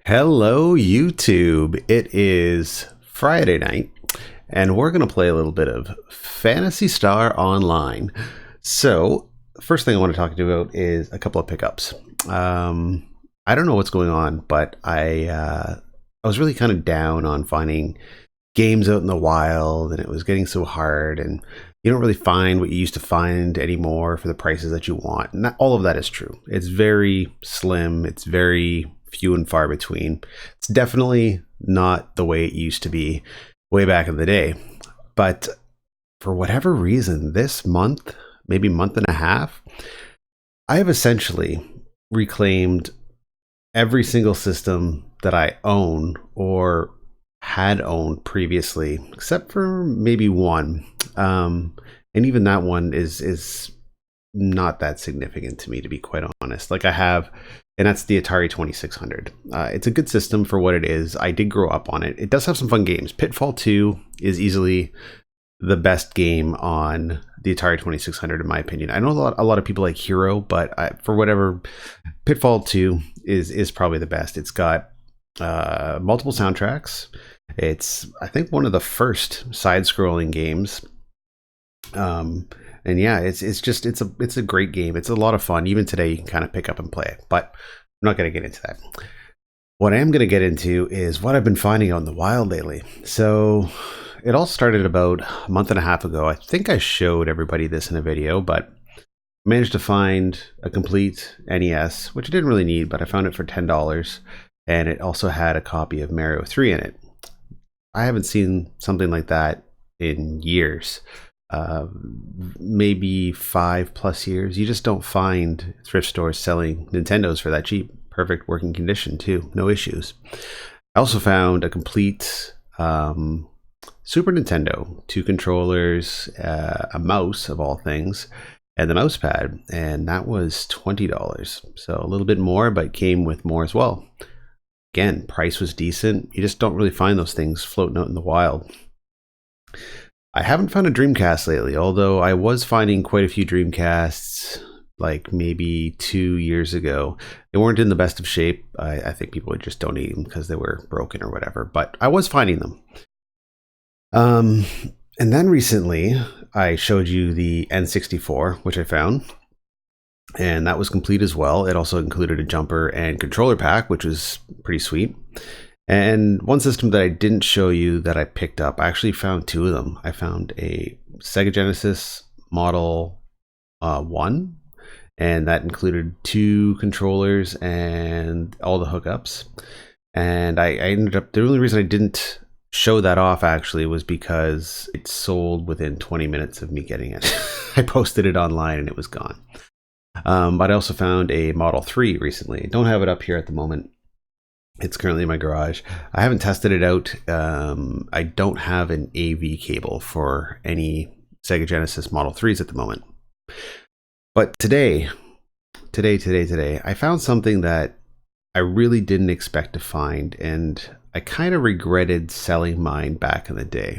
Hello, YouTube. It is Friday night, and we're going to play a little bit of Phantasy Star Online. So, first thing I want to talk to you about is a couple of pickups. I don't know what's going on, but I was really kind of down on finding games out in the wild, and it was getting so hard, and you don't really find what you used to find anymore for the prices that you want. And all of that is true. It's very slim. It's very few and far between. It's definitely not the way it used to be way back in the day. But for whatever reason, this month, maybe month and a half, I have essentially reclaimed every single system that I own or had owned previously, except for maybe one. And even that one is not that significant to me, to be quite honest. Like I have, and that's the Atari 2600. It's a good system for what it is. I did grow up on it. It does have some fun games. Pitfall 2 is easily the best game on the Atari 2600, in my opinion. I know a lot of people like Hero, but for whatever, Pitfall 2 is probably the best. It's got multiple soundtracks. It's, I think, one of the first side-scrolling games. And yeah, it's a great game. It's a lot of fun. Even today, you can kind of pick up and play it. But I'm not going to get into that. What I am going to get into is what I've been finding out in the wild lately. So it all started about a month and a half ago. I think I showed everybody this in a video, but I managed to find a complete NES, which I didn't really need, but I found it for $10. And it also had a copy of Mario 3 in it. I haven't seen something like that in years. Maybe 5+ years. You just don't find thrift stores selling Nintendos for that cheap. Perfect working condition too, no issues. I also found a complete Super Nintendo, 2 controllers, a mouse of all things, and the mouse pad, and that was $20. So a little bit more, but came with more as well. Again, price was decent. You just don't really find those things floating out in the wild. I haven't found a Dreamcast lately, although I was finding quite a few Dreamcasts like maybe 2 years ago. They weren't in the best of shape. I think people would just donate them because they were broken or whatever, but I was finding them. And then recently I showed you the N64, which I found, and that was complete as well. It also included a jumper and controller pack, which was pretty sweet. And one system that I didn't show you that I picked up, I actually found 2 of them. I found a Sega Genesis Model 1, and that included 2 controllers and all the hookups. And I ended up, the only reason I didn't show that off actually was because it sold within 20 minutes of me getting it. I posted it online and it was gone. But I also found a Model 3 recently. I don't have it up here at the moment. It's currently in my garage. I haven't tested it out. I don't have an AV cable for any Sega Genesis Model 3s at the moment. But today, I found something that I really didn't expect to find, and I kind of regretted selling mine back in the day.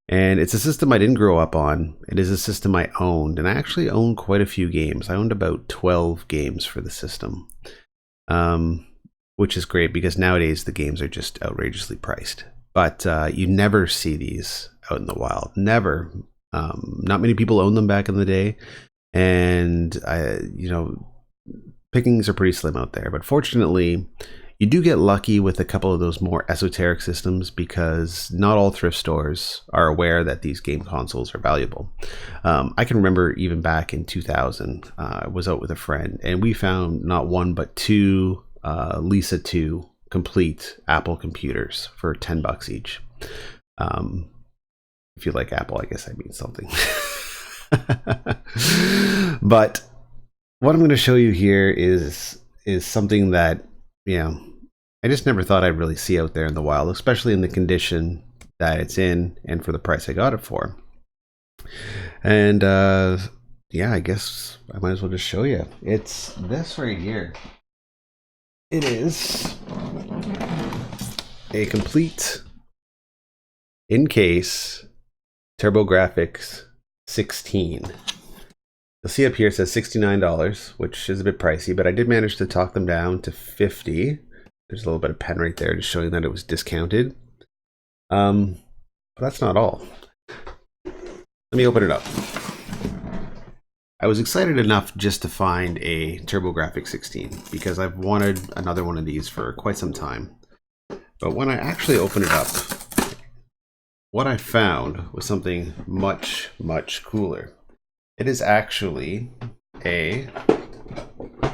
And it's a system I didn't grow up on. It is a system I owned, and I actually owned quite a few games. I owned about 12 games for the system. Which is great because nowadays the games are just outrageously priced. But you never see these out in the wild. Never. Not many people owned them back in the day. And, pickings are pretty slim out there. But fortunately, you do get lucky with a couple of those more esoteric systems because not all thrift stores are aware that these game consoles are valuable. I can remember even back in 2000, I was out with a friend and we found not one but 2 Lisa 2 complete Apple computers for $10 each. If you like Apple, I guess that means something. But what I'm going to show you here is something that, I just never thought I'd really see out there in the wild, especially in the condition that it's in and for the price I got it for. And I guess I might as well just show you. It's this right here. It is a complete in-case TurboGrafx 16. You'll see up here it says $69, which is a bit pricey, but I did manage to talk them down to $50. There's a little bit of pen right there just showing that it was discounted. But that's not all. Let me open it up. I was excited enough just to find a TurboGrafx 16 because I've wanted another one of these for quite some time. But when I actually opened it up, what I found was something much, much cooler. It is actually a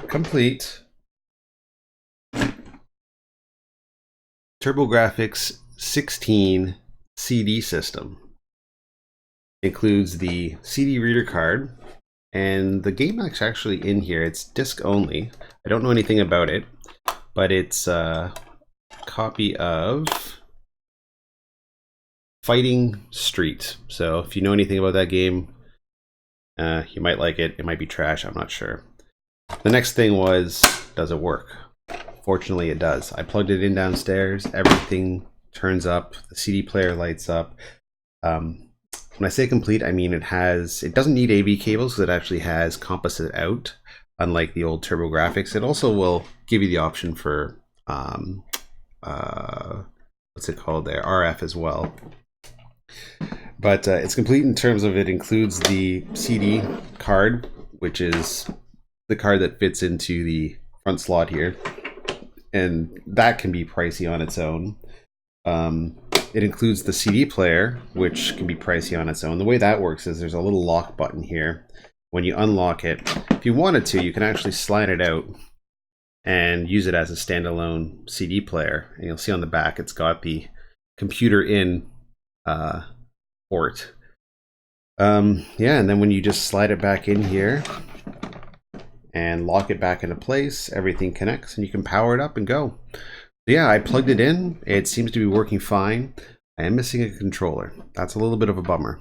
complete TurboGrafx 16 CD system. It includes the CD reader card, and the game is actually in here. It's disc only. I don't know anything about it, but it's a copy of Fighting Street. So if you know anything about that game, you might like it. It might be trash, I'm not sure. The next thing was, does it work? Fortunately, it does. I plugged it in downstairs. Everything turns up. The CD player lights up. When I say complete, I mean it doesn't need AV cables because it actually has composite out, unlike the old TurboGrafx. It also will give you the option for what's it called there, RF as well. But it's complete in terms of it includes the CD card, which is the card that fits into the front slot here, and that can be pricey on its own. It includes the CD player, which can be pricey on its own. The way that works is there's a little lock button here. When you unlock it, if you wanted to, you can actually slide it out and use it as a standalone CD player. And you'll see on the back it's got the computer in port. Yeah, and then when you just slide it back in here and lock it back into place, everything connects and you can power it up and go. Yeah, I plugged it in. It seems to be working fine. I am missing a controller. That's a little bit of a bummer.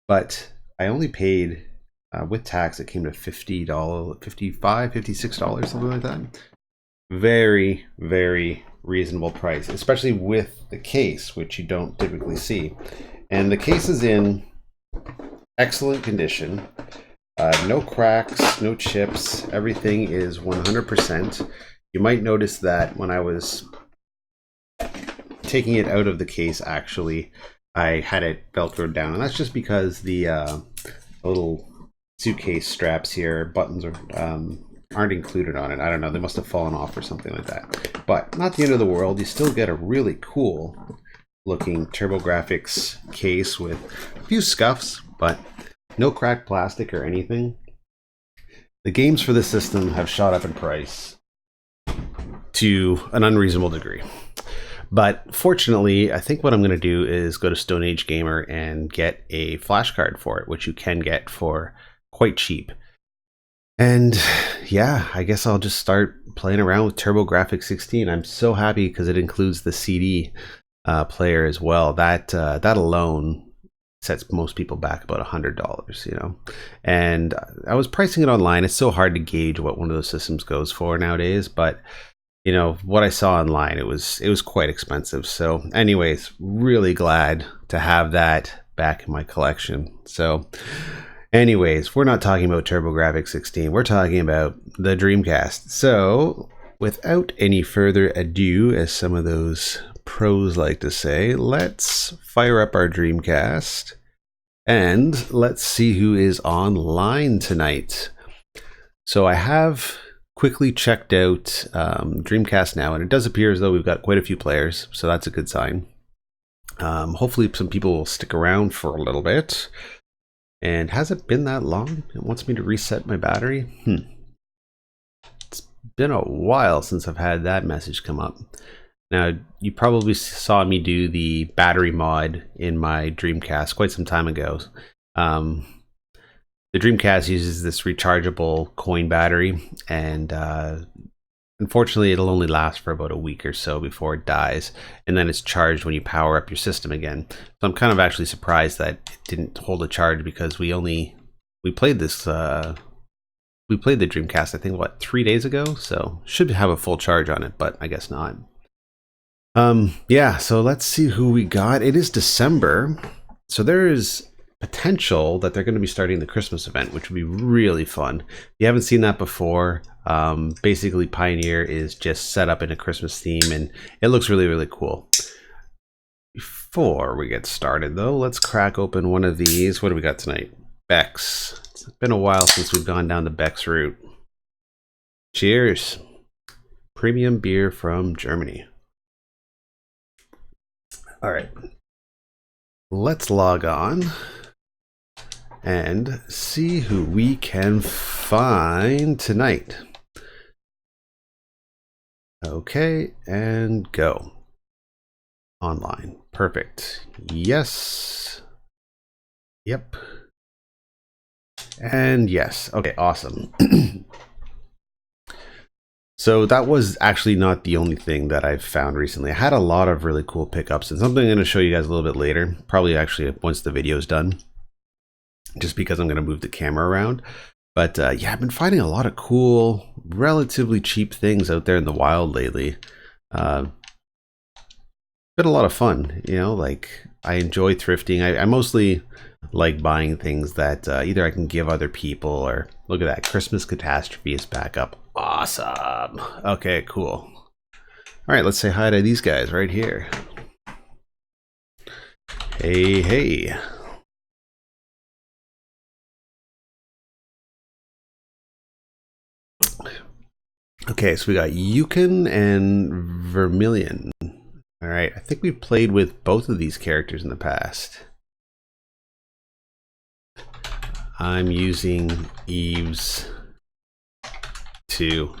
But I only paid, with tax, it came to $50, $55, $56, something like that. Very, very reasonable price, especially with the case, which you don't typically see. And the case is in excellent condition. No cracks, no chips. Everything is 100%. You might notice that when I was taking it out of the case, actually, I had it velcroed down. And that's just because the little suitcase straps here, buttons aren't included on it. I don't know, they must have fallen off or something like that. But not the end of the world. You still get a really cool looking TurboGrafx case with a few scuffs, but no cracked plastic or anything. The games for this system have shot up in price to an unreasonable degree. But fortunately, I think what I'm going to do is go to Stone Age Gamer and get a flash card for it, which you can get for quite cheap. And yeah, I guess I'll just start playing around with TurboGrafx 16. I'm so happy because it includes the CD player as well. That alone sets most people back about $100, you know. And I was pricing it online. It's so hard to gauge what one of those systems goes for nowadays, but you know what I saw online, it was quite expensive. So anyways, really glad to have that back in my collection. So anyways, we're not talking about TurboGrafx 16, we're talking about the Dreamcast. So without any further ado, as some of those pros like to say, let's fire up our Dreamcast and let's see who is online tonight. So I have quickly checked out Dreamcast Now, and it does appear as though we've got quite a few players, so that's a good sign. Hopefully some people will stick around for a little bit. And has it been that long? It wants me to reset my battery? It's been a while since I've had that message come up. Now, you probably saw me do the battery mod in my Dreamcast quite some time ago. The Dreamcast uses this rechargeable coin battery, and unfortunately it'll only last for about a week or so before it dies, and then it's charged when you power up your system again. So I'm kind of actually surprised that it didn't hold a charge, because we played this we played the Dreamcast, I think, what, 3 days ago, so should have a full charge on it, but I guess not. Yeah, so let's see who we got. It is December, so there is potential that they're going to be starting the Christmas event, which would be really fun. If you haven't seen that before, basically Pioneer is just set up in a Christmas theme, and it looks really, really cool. Before we get started, though, let's crack open one of these. What do we got tonight? Beck's. It's been a while since we've gone down the Beck's route. Cheers. Premium beer from Germany. All right. Let's log on and see who we can find tonight. Okay, and go. Online. Perfect. Yes. Yep. And yes. Okay, awesome. So that was actually not the only thing that I've found recently. I had a lot of really cool pickups, and something I'm going to show you guys a little bit later, probably actually once the video is done, just because I'm going to move the camera around. But yeah, I've been finding a lot of cool, relatively cheap things out there in the wild lately. Been a lot of fun, you know, like I enjoy thrifting. I mostly like buying things that either I can give other people, or look at that, Christmas Catastrophe is back up. Awesome. Okay, cool. All right, let's say hi to these guys right here. Hey, hey. Okay, so we got Yukon and Vermilion. All right, I think we've played with both of these characters in the past. I'm using Eve's 2.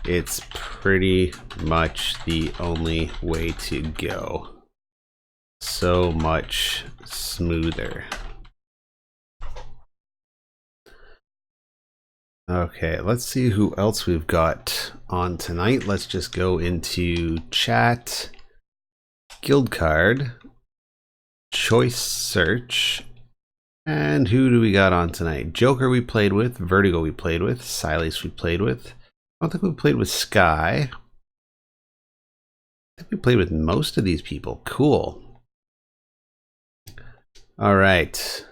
It's pretty much the only way to go. So much smoother. Okay, let's see who else we've got on tonight. Let's just go into chat, guild card, choice search, and who do we got on tonight? Joker we played with, Vertigo we played with, Silas we played with. I don't think we played with Sky. I think we played with most of these people. Cool. All right.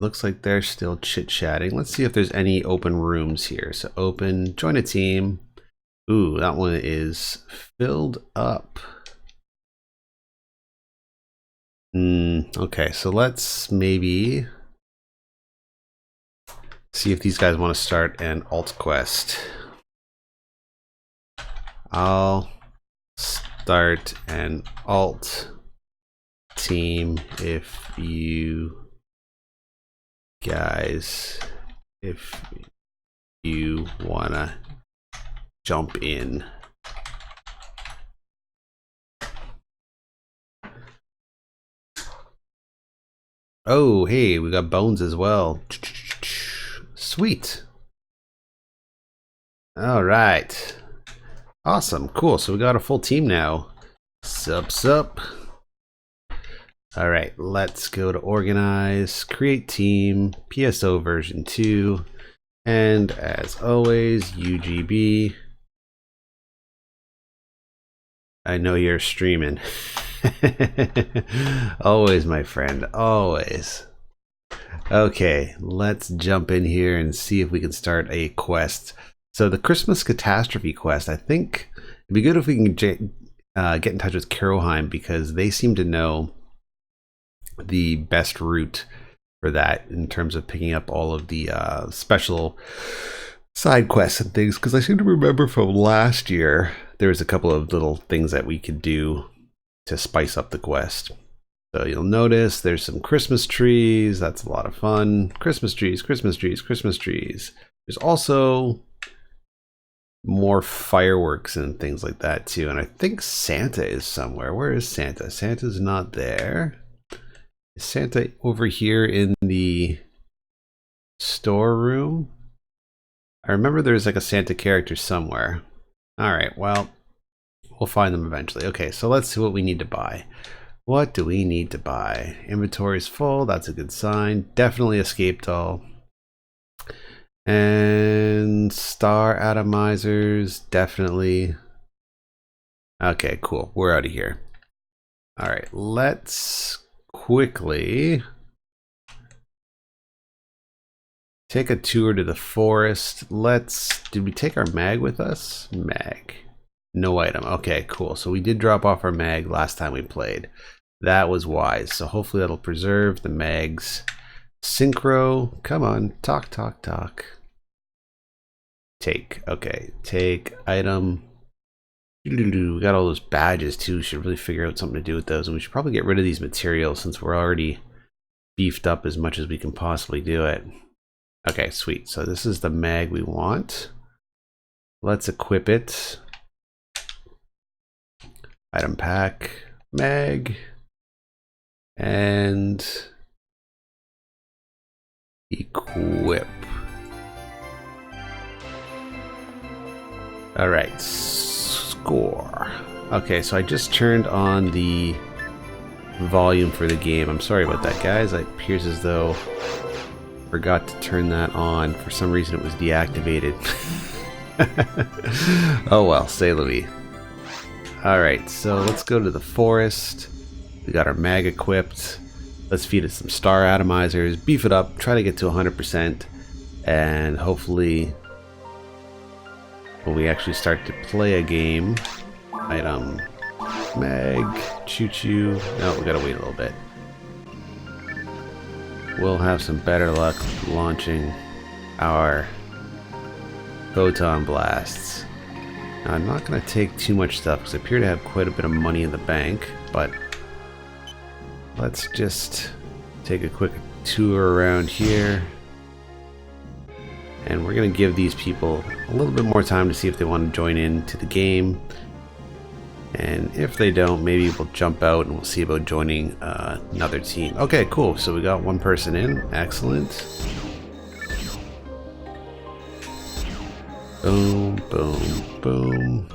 Looks like they're still chit-chatting. Let's see if there's any open rooms here. So open, join a team. Ooh, that one is filled up. Okay, so let's maybe see if these guys want to start an alt quest. I'll start an alt team if you guys, if you wanna jump in. Oh, hey, we got Bones as well. Sweet. All right. Awesome. Cool. So we got a full team now. Sup. All right. Let's go to organize, create team, PSO version 2. And as always, UGB. I know you're streaming. Always, my friend, always. Okay, let's jump in here and see if we can start a quest. So the Christmas Catastrophe quest, I think it'd be good if we can get in touch with Caroheim, because they seem to know the best route for that in terms of picking up all of the special side quests and things, because I seem to remember from last year there was a couple of little things that we could do to spice up the quest. So you'll notice there's some Christmas trees. That's a lot of fun. Christmas trees, Christmas trees, Christmas trees. There's also more fireworks and things like that too. And I think Santa is somewhere. Where is Santa? Santa's not there. Is Santa over here in the storeroom? I remember there's like a Santa character somewhere. All right, well, we'll find them eventually. Okay, so let's see what we need to buy. What do we need to buy? Inventory is full. That's a good sign. Definitely escape doll. And star atomizers, definitely. Okay, cool. We're out of here. All right, let's quickly take a tour to the forest. Did we take our mag with us? Mag. No item. Okay, cool. So we did drop off our mag last time we played. That was wise. So hopefully that'll preserve the mags. Synchro. Come on. Talk, talk, talk. Take. Okay. Take item. We got all those badges too. Should really figure out something to do with those. And we should probably get rid of these materials since we're already beefed up as much as we can possibly do it. Okay, sweet. So this is the mag we want. Let's equip it. Item pack, mag, and equip. All right, score. Okay, so I just turned on the volume for the game. I'm sorry about that, guys. It appears as though I forgot to turn that on. For some reason, it was deactivated. Oh well, say la vie. Alright, so let's go to the forest. We got our mag equipped. Let's feed it some star atomizers, beef it up, try to get to 100%, and hopefully when we actually start to play a game, item, mag, choo-choo. No, we gotta wait a little bit. We'll have some better luck launching our photon blasts. Now, I'm not going to take too much stuff because I appear to have quite a bit of money in the bank, but let's just take a quick tour around here. And we're going to give these people a little bit more time to see if they want to join into the game. And if they don't, maybe we'll jump out and we'll see about joining another team. Okay, cool. So we got one person in. Excellent. Boom, boom, boom.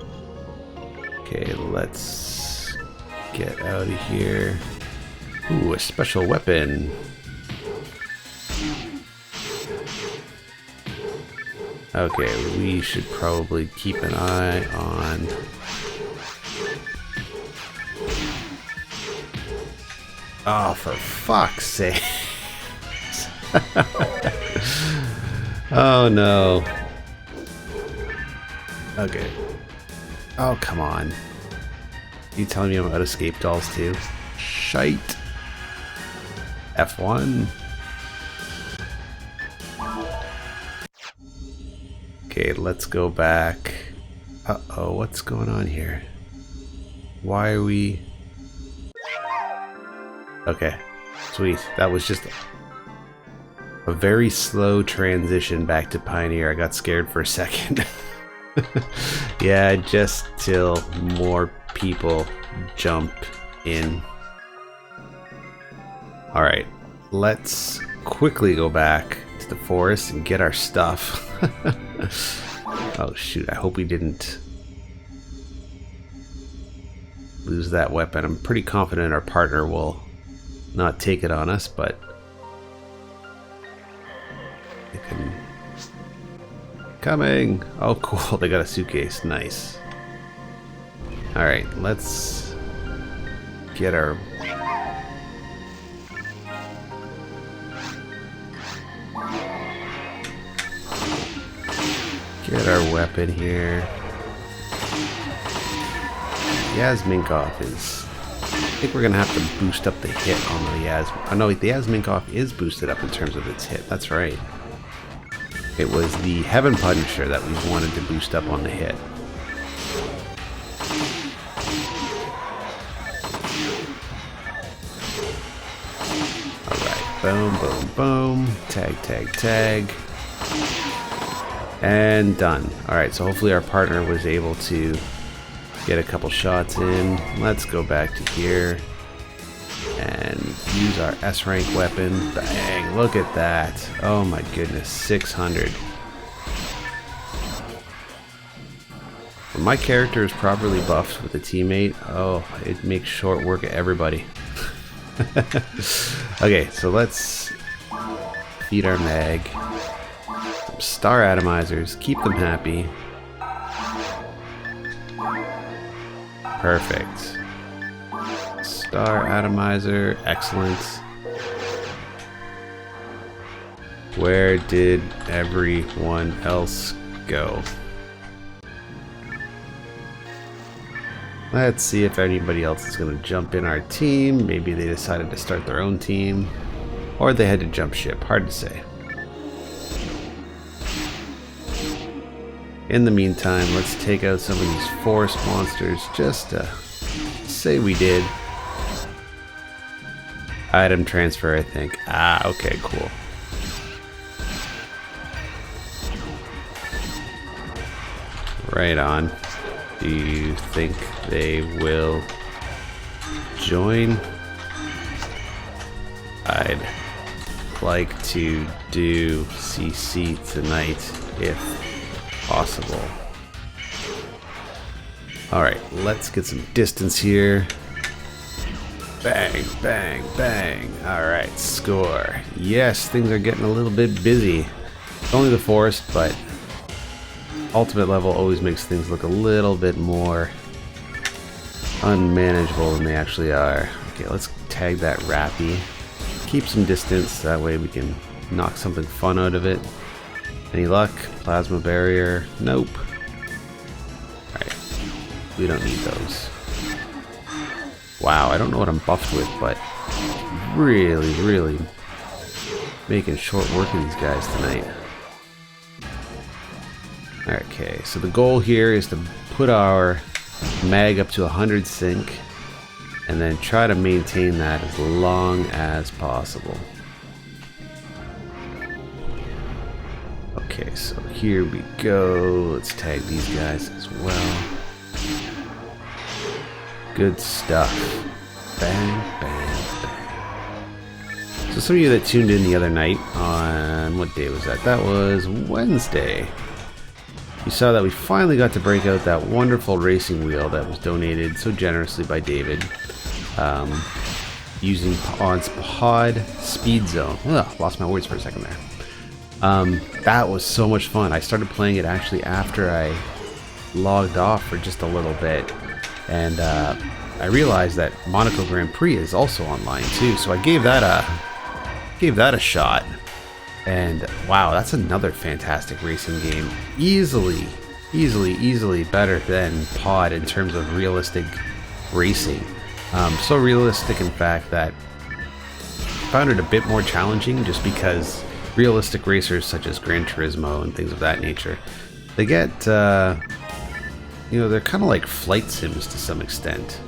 Okay, let's get out of here. Ooh, a special weapon. Okay, we should probably keep an eye on... Oh, for fuck's sake. Oh, no. Okay. Oh, come on. You telling me I'm out of escape dolls too? Shite. F1. Okay, let's go back. Uh-oh, what's going on here? Why are we... Okay, sweet. That was just a very slow transition back to Pioneer. I got scared for a second. Yeah, just till more people jump in. Alright, let's quickly go back to the forest and get our stuff. Oh shoot, I hope we didn't lose that weapon. I'm pretty confident our partner will not take it on us, but they can... Coming! Oh cool, they got a suitcase. Nice. Alright, let's get our... Get our weapon here. Yasminkov is... I think we're gonna have to boost up the hit on the Yasmin... Oh no, the Yasminkov is boosted up in terms of its hit. That's right. It was the Heaven Punisher that we wanted to boost up on the hit. Alright, boom, boom, boom. Tag, tag, tag. And done. Alright, so hopefully our partner was able to get a couple shots in. Let's go back to here and use our S-rank weapon. Bang, look at that. Oh my goodness, 600. When my character is properly buffed with a teammate, oh, it makes short work of everybody. Okay, so let's feed our mag. Some star atomizers, keep them happy. Perfect. Star atomizer, excellent. Where did everyone else go? Let's see if anybody else is going to jump in our team. Maybe they decided to start their own team, or they had to jump ship. Hard to say. In the meantime, let's take out some of these forest monsters just to say we did. Item transfer, I think. Ah, okay, cool. Right on. Do you think they will join? I'd like to do CC tonight if possible. Alright, let's get some distance here. Bang, bang, bang. Alright, score. Yes, things are getting a little bit busy. Only the forest, but ultimate level always makes things look a little bit more unmanageable than they actually are. Okay, let's tag that Rappy. Keep some distance, that way we can knock something fun out of it. Any luck? Plasma barrier? Nope. Alright, we don't need those. Wow, I don't know what I'm buffed with, but really making short work of these guys tonight. Okay, so the goal here is to put our mag up to 100 sync and then try to maintain that as long as possible. Okay, so here we go. Let's tag these guys as well. Good stuff. Bang, bang, bang. So some of you that tuned in the other night on, what day was that? That was Wednesday. You saw that we finally got to break out that wonderful racing wheel that was donated so generously by David, using on Pod Speed Zone. Ugh, lost my words for a second there. That was so much fun. I started playing it actually after I logged off for just a little bit, and I realized that Monaco Grand Prix is also online too, so I gave that a shot. And wow, that's another fantastic racing game. Easily better than Pod in terms of realistic racing. So realistic, in fact, that I found it a bit more challenging just because realistic racers such as Gran Turismo and things of that nature, they get, you know, they're kind of like flight sims to some extent.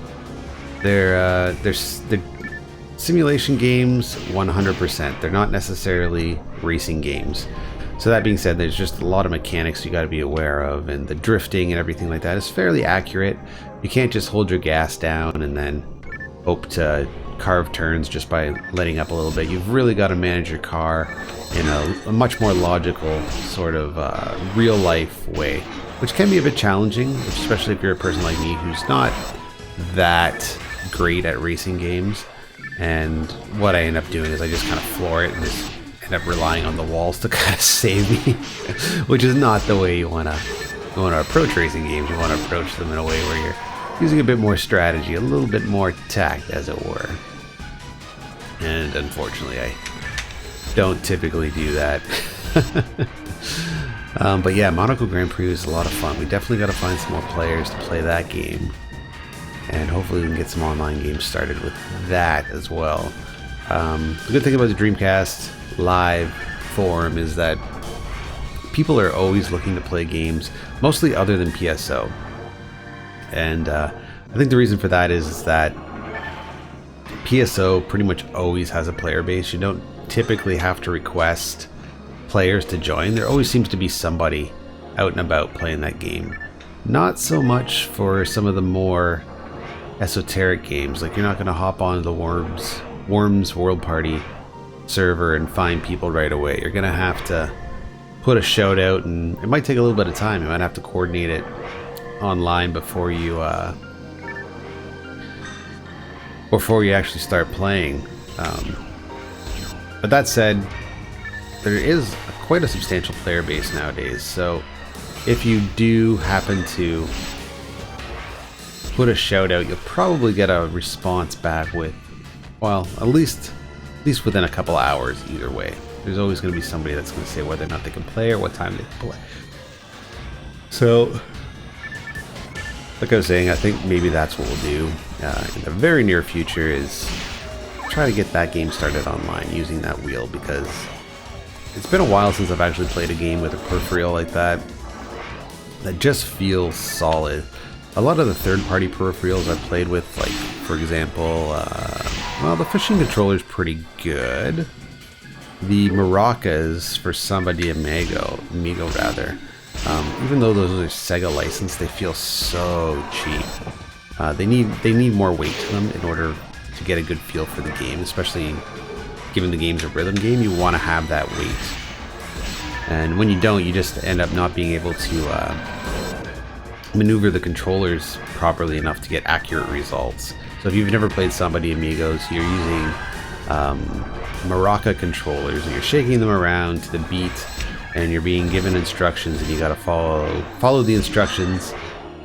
They're simulation games 100%. They're not necessarily racing games. So that being said, there's just a lot of mechanics you got to be aware of, and the drifting and everything like that is fairly accurate. You can't just hold your gas down and then hope to carve turns just by letting up a little bit. You've really got to manage your car in a much more logical sort of real life way, which can be a bit challenging, especially if you're a person like me who's not that great at racing games. And what I end up doing is I just kind of floor it and just end up relying on the walls to kind of save me, which is not the way you want to approach racing games. You want to approach them in a way where you're using a bit more strategy, a little bit more tact, as it were. And unfortunately, I don't typically do that. But yeah, Monaco Grand Prix is a lot of fun. We definitely got to find some more players to play that game. And hopefully we can get some online games started with that as well. The good thing about the Dreamcast Live forum is that people are always looking to play games, mostly other than PSO. And I think the reason for that is that PSO pretty much always has a player base. You don't typically have to request players to join. There always seems to be somebody out and about playing that game. Not so much for some of the more esoteric games. Like, you're not going to hop on the Worms World Party server and find people right away. You're going to have to put a shout out, and it might take a little bit of time. You might have to coordinate it online before you actually start playing. But that said, there is quite a substantial player base nowadays, so if you do happen to put a shout out, you'll probably get a response back with, well, at least within a couple hours either way. There's always going to be somebody that's going to say whether or not they can play or what time they can play. So, like I was saying, I think maybe that's what we'll do in the very near future is try to get that game started online using that wheel, because it's been a while since I've actually played a game with a peripheral like that just feels solid. A lot of the third-party peripherals I've played with, like, for example, well, the fishing controller is pretty good. The maracas for Samba de Amigo rather, even though those are Sega licensed, they feel so cheap. They need more weight to them in order to get a good feel for the game, especially given the game's a rhythm game. You want to have that weight, and when you don't, you just end up not being able to maneuver the controllers properly enough to get accurate results. So if you've never played Samba de Amigos, you're using maraca controllers and you're shaking them around to the beat, and you're being given instructions, and you got to follow the instructions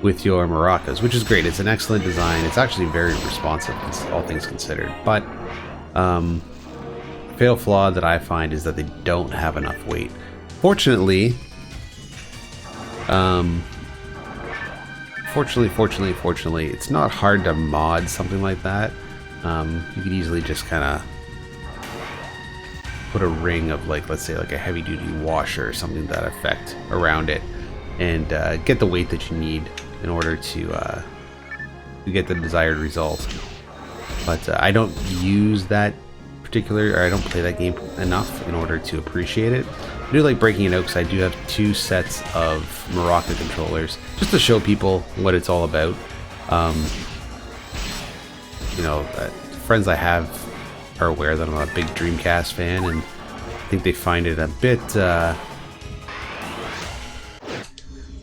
with your maracas, which is great. It's an excellent design. It's actually very responsive, all things considered. But fatal flaw that I find is that they don't have enough weight. Fortunately, it's not hard to mod something like that. You could easily just kind of put a ring of, like, let's say like a heavy duty washer or something to that effect around it, and get the weight that you need in order to get the desired result. But I don't use that particular, or I don't play that game enough in order to appreciate it. I do like breaking it out because I do have 2 sets of maraca controllers just to show people what it's all about. You know, friends I have are aware that I'm a big Dreamcast fan, and I think they find it a bit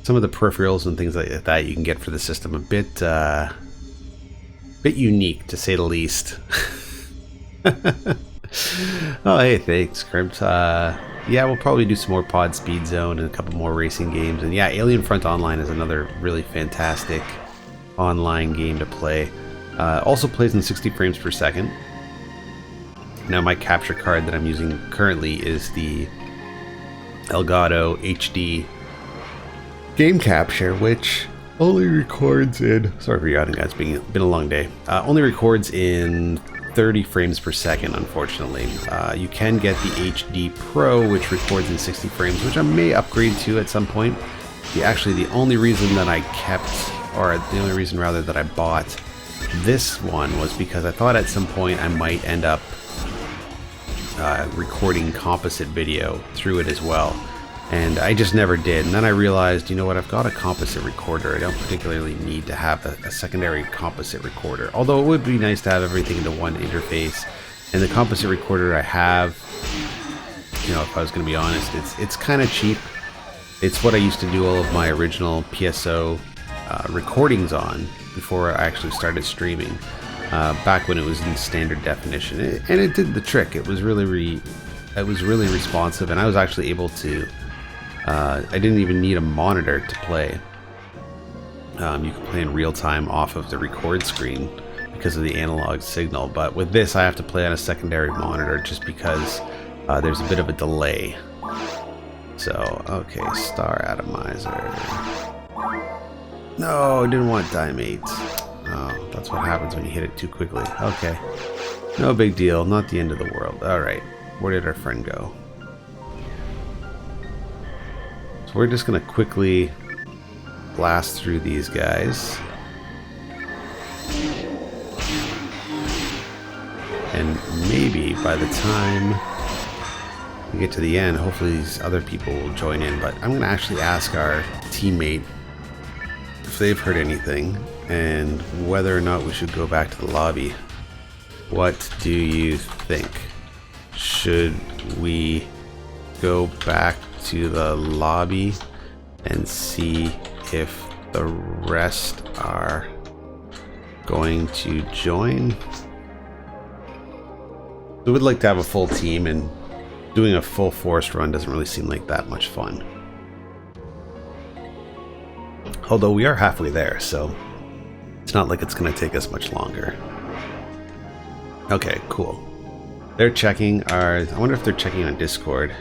some of the peripherals and things like that you can get for the system a bit unique, to say the least. Oh, hey, thanks, Crimped. Yeah, we'll probably do some more Pod Speed Zone and a couple more racing games. And yeah, Alien Front Online is another really fantastic online game to play. Also plays in 60 frames per second. Now, my capture card that I'm using currently is the Elgato HD game capture, which only records in, sorry for yawning guys, it's been a long day, only records in 30 frames per second, unfortunately. You can get the HD Pro, which records in 60 frames, which I may upgrade to at some point. Actually, the only reason that I bought this one was because I thought at some point I might end up recording composite video through it as well. And I just never did. And then I realized, you know what, I've got a composite recorder. I don't particularly need to have a secondary composite recorder. Although it would be nice to have everything into one interface. And the composite recorder I have, you know, if I was going to be honest, it's kind of cheap. It's what I used to do all of my original PSO recordings on before I actually started streaming. Back when it was in standard definition. And it did the trick. It was really responsive, and I was actually able to I didn't even need a monitor to play. You can play in real time off of the record screen because of the analog signal, but with this I have to play on a secondary monitor just because there's a bit of a delay. So, okay, Star Atomizer. No, I didn't want Dimate. Oh, that's what happens when you hit it too quickly. Okay, no big deal, not the end of the world. Alright, where did our friend go? So we're just going to quickly blast through these guys. And maybe by the time we get to the end, hopefully these other people will join in. But I'm going to actually ask our teammate if they've heard anything and whether or not we should go back to the lobby. What do you think? Should we go back to the lobby and see if the rest are going to join? We would like to have a full team, and doing a full forest run doesn't really seem like that much fun. Although we are halfway there, so It's not like it's going to take us much longer. Okay, cool. They're checking our... I wonder if they're checking on Discord.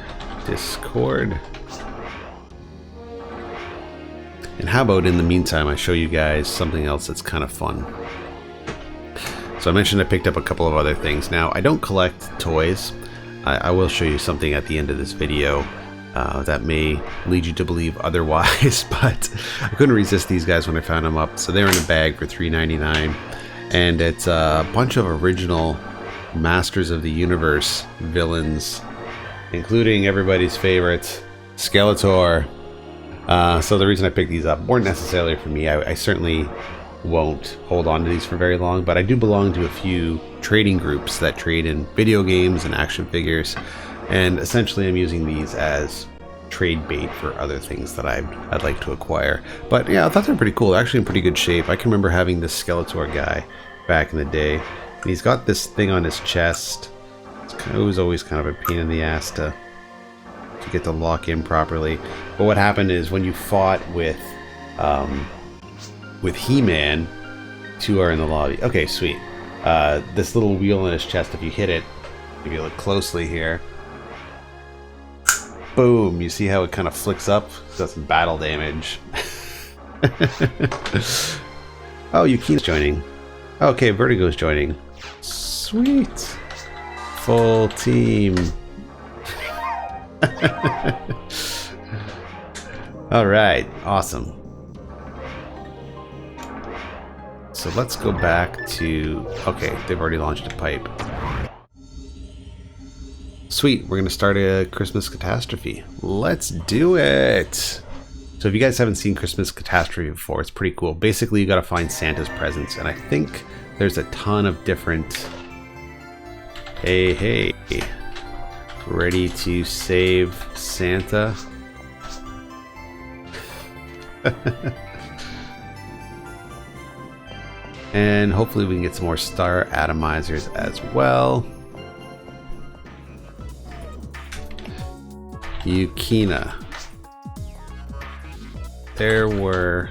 Discord. And how about in the meantime I show you guys something else that's kind of fun. So I mentioned I picked up a couple of other things. Now, I don't collect toys. I will show you something at the end of this video that may lead you to believe otherwise, but I couldn't resist these guys when I found them up. So they're in a bag for $3.99, and it's a bunch of original Masters of the Universe villains, including everybody's favorite, Skeletor. So the reason I picked these up weren't necessarily for me. I certainly won't hold on to these for very long, but I do belong to a few trading groups that trade in video games and action figures, and essentially I'm using these as trade bait for other things that I'd like to acquire. But yeah, I thought they're pretty cool. They're actually in pretty good shape. I can remember having this Skeletor guy back in the day, and he's got this thing on his chest. It was always kind of a pain in the ass to get to lock in properly. But what happened is when you fought with He-Man, two are in the lobby. Okay, sweet. This little wheel in his chest, if you hit it, if you look closely here, boom, you see how it kind of flicks up? It does some battle damage. Oh, Yukina's joining. Okay, Vertigo's joining. Sweet. Full team. Alright, awesome. So let's go back to... Okay, they've already launched a pipe. Sweet, we're going to start a Christmas catastrophe. Let's do it! So if you guys haven't seen Christmas Catastrophe before, it's pretty cool. Basically, you got to find Santa's presents, and I think there's a ton of different... Hey. Ready to save Santa? And hopefully we can get some more star atomizers as well. Yukina. There were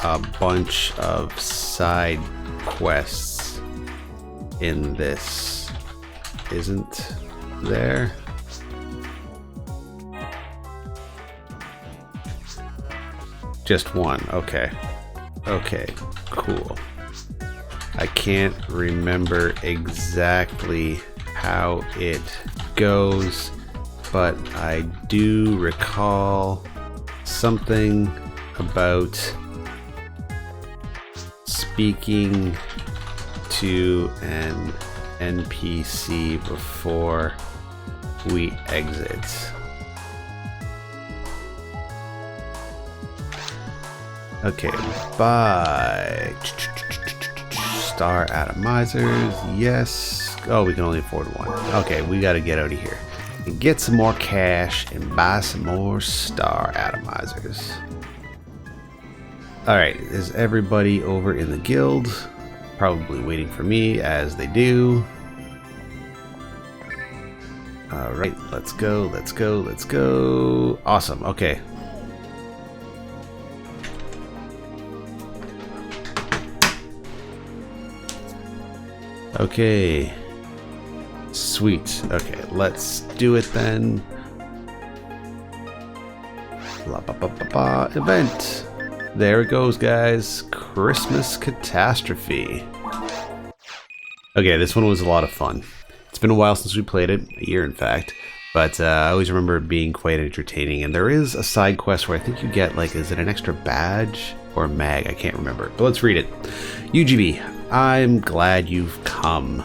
a bunch of side quests in this, isn't there? Just one. Okay. Okay, cool. I can't remember exactly how it goes, but I do recall something about speaking to an NPC before we exit. Okay, bye. Star atomizers, yes. Oh, we can only afford one. Okay, we gotta get out of here and get some more cash and buy some more star atomizers. Alright, is everybody over in the guild? Probably waiting for me, as they do. Alright, let's go, let's go, let's go. Awesome, okay. Okay. Sweet. Okay, let's do it then. La ba ba ba ba event. There it goes, guys. Christmas Catastrophe. Okay, this one was a lot of fun. It's been a while since we played it, a year in fact, but I always remember it being quite entertaining. And there is a side quest where I think you get, like, is it an extra badge or a mag? I can't remember, but let's read it. UGB, I'm glad you've come.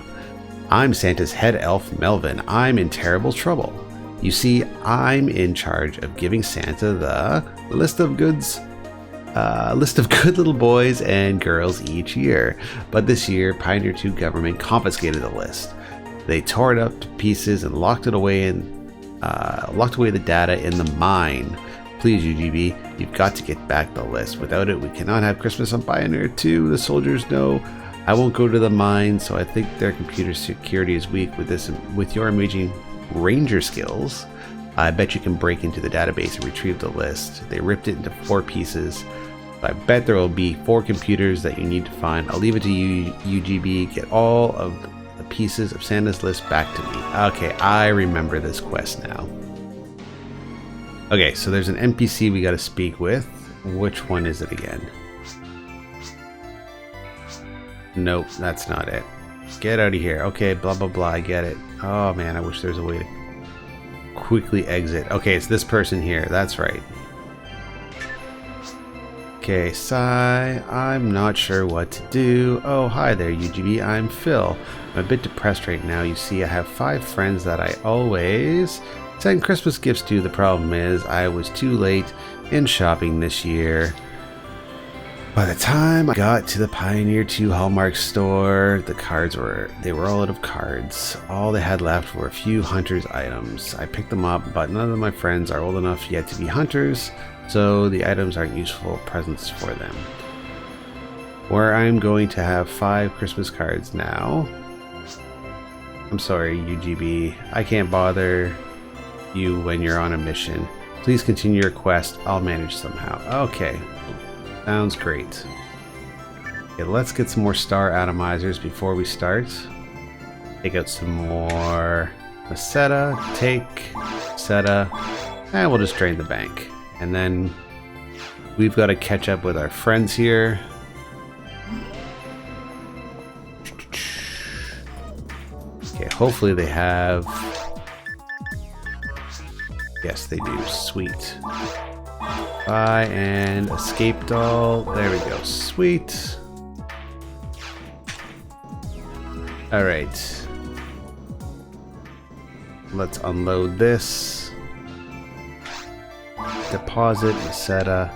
I'm Santa's head elf, Melvin. I'm in terrible trouble. You see, I'm in charge of giving Santa the list of good little boys and girls each year. But this year, Pioneer 2 government confiscated the list. They tore it up to pieces and locked away the data in the mine. Please, UGB, you've got to get back the list. Without it, we cannot have Christmas on Pioneer 2. The soldiers know I won't go to the mine, so I think their computer security is weak. With your amazing ranger skills, I bet you can break into the database and retrieve the list. They ripped it into 4 pieces. I bet there will be 4 computers that you need to find. I'll leave it to you, UGB. Get all of the pieces of Santa's list back to me. Okay, I remember this quest now. Okay, so there's an NPC we got to speak with. Which one is it again? Nope, that's not it. Get out of here. Okay, blah, blah, blah. I get it. Oh, man, I wish there was a way to quickly exit. Okay, it's this person here. That's right. Okay, sigh. I'm not sure what to do. Oh, hi there, UGB. I'm Phil. I'm a bit depressed right now. You see, I have 5 friends that I always send Christmas gifts to. The problem is I was too late in shopping this year. By the time I got to the Pioneer 2 Hallmark store, the cards were all out of cards. All they had left were a few hunters items. I picked them up, but none of my friends are old enough yet to be hunters, so the items aren't useful presents for them. Where I'm going to have 5 Christmas cards now. I'm sorry, UGB. I can't bother you when you're on a mission. Please continue your quest. I'll manage somehow. Okay. Sounds great. Okay, let's get some more star atomizers before we start. Take out some more Meseta, take Meseta, and we'll just drain the bank. And then we've got to catch up with our friends here. Okay, hopefully they have... Yes, they do. Sweet. Buy and escape doll. There we go. Sweet. Alright. Let's unload this. Deposit, Meseta.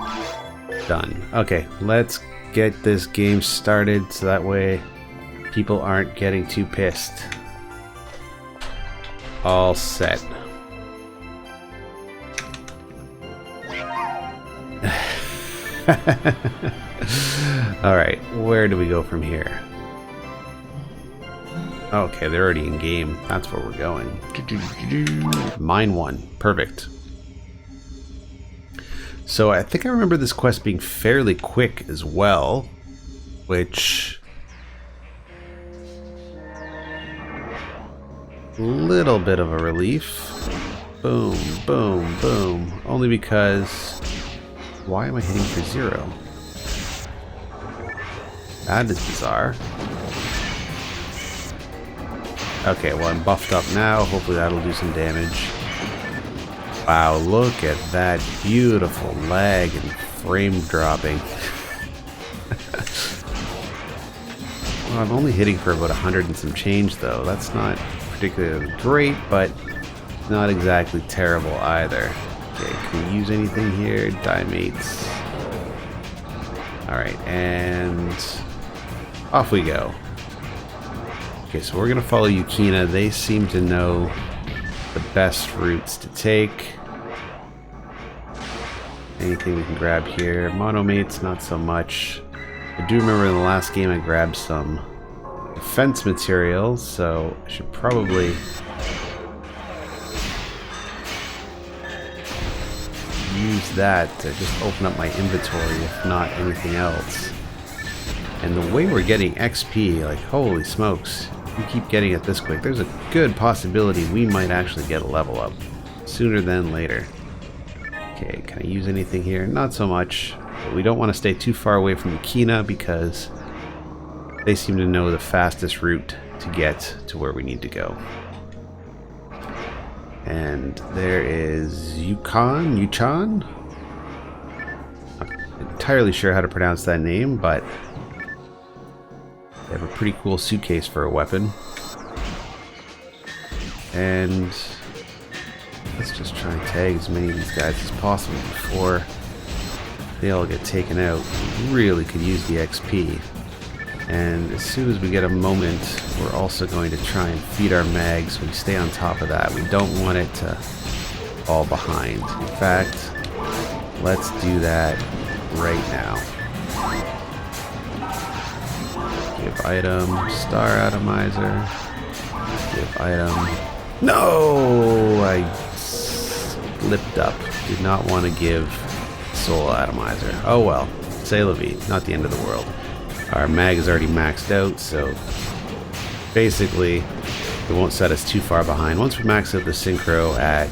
Done. Okay, let's get this game started so that way people aren't getting too pissed. All set. Alright, where do we go from here? Okay, they're already in game. That's where we're going. Mine 1. Perfect. So I think I remember this quest being fairly quick as well, which... little bit of a relief. Boom, boom, boom. Only because... Why am I hitting for 0? That is bizarre. Okay, well I'm buffed up now. Hopefully that'll do some damage. Wow, look at that beautiful lag and frame dropping. Well, I'm only hitting for about 100 and some change though. That's not particularly great, but not exactly terrible either. Okay, can we use anything here? Dimates. Alright, and off we go. Okay, so we're going to follow Yukina. They seem to know the best routes to take. Anything we can grab here. Monomates, not so much. I do remember in the last game I grabbed some defense materials, so I should probably... use that to just open up my inventory, if not anything else. And the way we're getting XP, like holy smokes, we keep getting it this quick. There's a good possibility we might actually get a level up sooner than later. Okay, can I use anything here? Not so much. But we don't want to stay too far away from Yukina because they seem to know the fastest route to get to where we need to go. And there is Yuchan? Not entirely sure how to pronounce that name, but they have a pretty cool suitcase for a weapon. And let's just try and tag as many of these guys as possible before they all get taken out. We really could use the XP. And as soon as we get a moment, we're also going to try and feed our mags so we stay on top of that. We don't want it to fall behind. In fact, let's do that right now. Give item, star atomizer. Give item. No! I slipped up. Did not want to give soul atomizer. Oh well. C'est la vie, not the end of the world. Our mag is already maxed out, so basically it won't set us too far behind. Once we max out the synchro at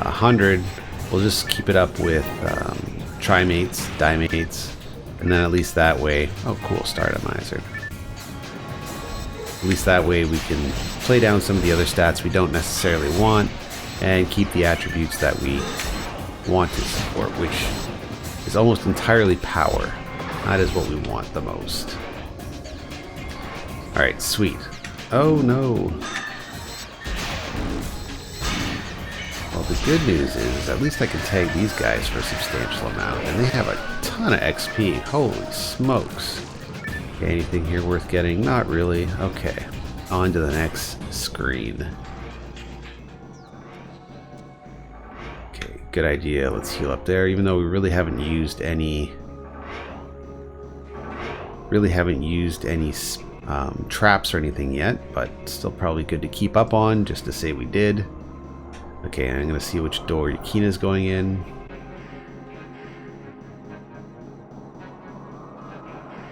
100, we'll just keep it up with trimates, dimates, and then at least that way, oh cool, star atomizer. At least that way we can play down some of the other stats we don't necessarily want and keep the attributes that we want to support, which is almost entirely power. That is what we want the most. Alright, sweet. Oh no. Well, the good news is at least I can tag these guys for a substantial amount, and they have a ton of XP. Holy smokes. Okay, anything here worth getting? Not really. Okay, on to the next screen. Okay, good idea. Let's heal up there, even though we really haven't used any traps or anything yet, but still probably good to keep up on, just to say we did. Okay, I'm gonna see which door Yukina's going in.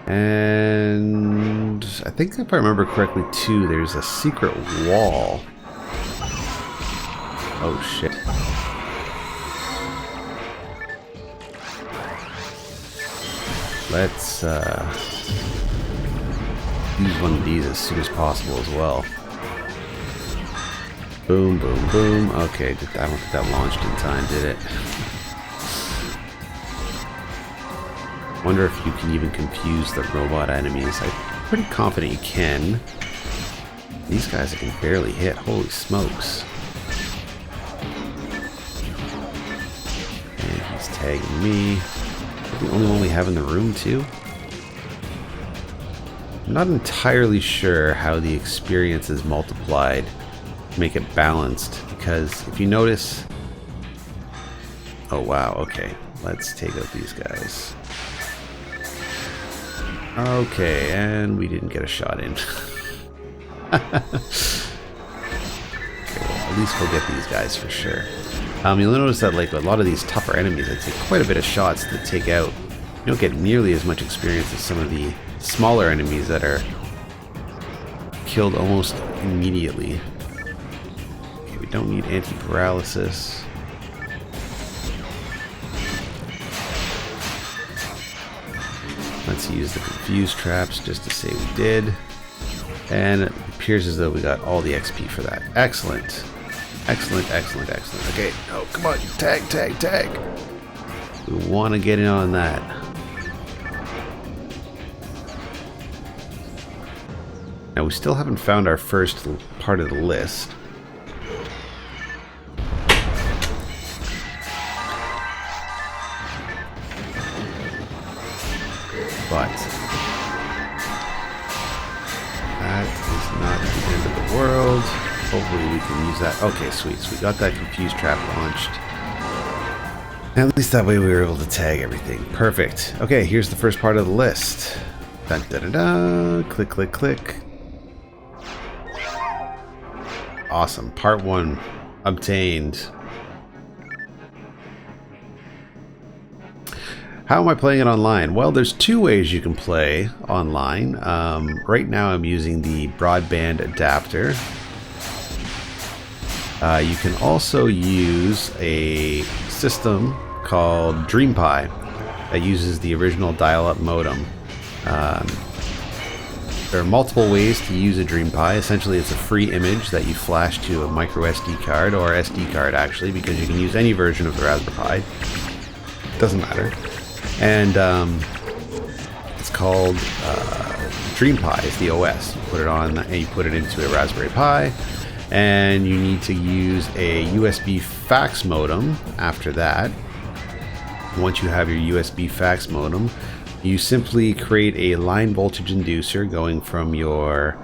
And I think if I remember correctly too, there's a secret wall. Oh shit. Let's use one of these as soon as possible as well. Boom, boom, boom. Okay, I don't think that launched in time, did it? Wonder if you can even confuse the robot enemies. I'm pretty confident you can. These guys I can barely hit. Holy smokes. And he's tagging me. The only one we have in the room too? I'm not entirely sure how the experience is multiplied to make it balanced, because if you notice... Oh wow, okay. Let's take out these guys. Okay, and we didn't get a shot in. Okay, well, at least we'll get these guys for sure. You'll notice that like a lot of these tougher enemies, they take quite a bit of shots to take out. You don't get nearly as much experience as some of the smaller enemies that are killed almost immediately. Okay, we don't need anti-paralysis. Let's use the confuse traps just to say we did. And it appears as though we got all the XP for that. Excellent. Excellent, excellent, excellent. Okay, oh, come on. Tag, tag, tag. We want to get in on that. Now, we still haven't found our first part of the list. But that is not the end of the world. Hopefully we can use that. Okay, sweet. So we got that confuse trap launched. And at least that way we were able to tag everything. Perfect. Okay, here's the first part of the list. Dun, dun, dun, dun. Click, click, click. Awesome. Part 1 obtained. How am I playing it online? Well, there's two ways you can play online. Right now I'm using the broadband adapter. You can also use a system called DreamPi that uses the original dial-up modem. There are multiple ways to use a DreamPi. Essentially, it's a free image that you flash to a micro SD card, or SD card actually, because you can use any version of the Raspberry Pi. Doesn't matter. And it's called DreamPi. It's the OS. You put it on and you put it into a Raspberry Pi, and you need to use a USB fax modem after that. Once you have your USB fax modem, you simply create a line voltage inducer going from your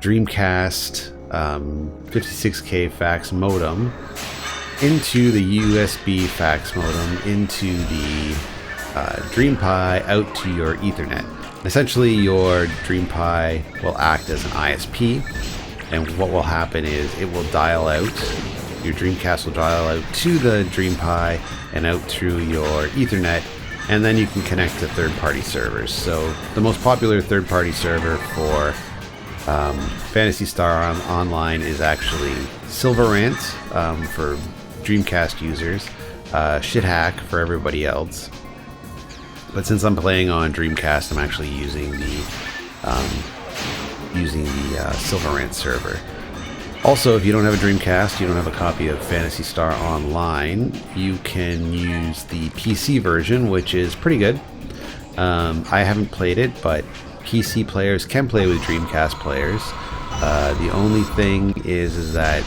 Dreamcast 56K fax modem into the USB fax modem into the DreamPi out to your Ethernet. Essentially, your DreamPi will act as an ISP, and what will happen is it will dial out, your Dreamcast will dial out to the DreamPi and out through your Ethernet, and then you can connect to third-party servers. So the most popular third-party server for Phantasy Star Online is actually Silverant for Dreamcast users, Shithack for everybody else. But since I'm playing on Dreamcast, I'm actually using the Silverant server. Also, if you don't have a Dreamcast, you don't have a copy of Phantasy Star Online, you can use the PC version, which is pretty good. I haven't played it, but PC players can play with Dreamcast players. The only thing is that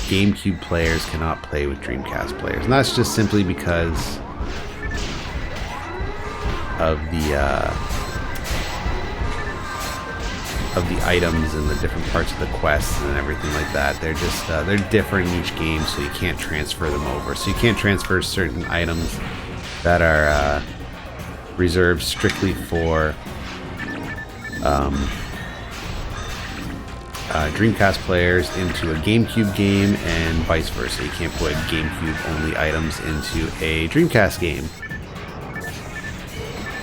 GameCube players cannot play with Dreamcast players, and that's just simply because of the items and the different parts of the quests and everything like that. They're just they're different in each game, so you can't transfer them over. So you can't transfer certain items that are reserved strictly for Dreamcast players into a GameCube game, and vice versa. You can't put GameCube only items into a Dreamcast game.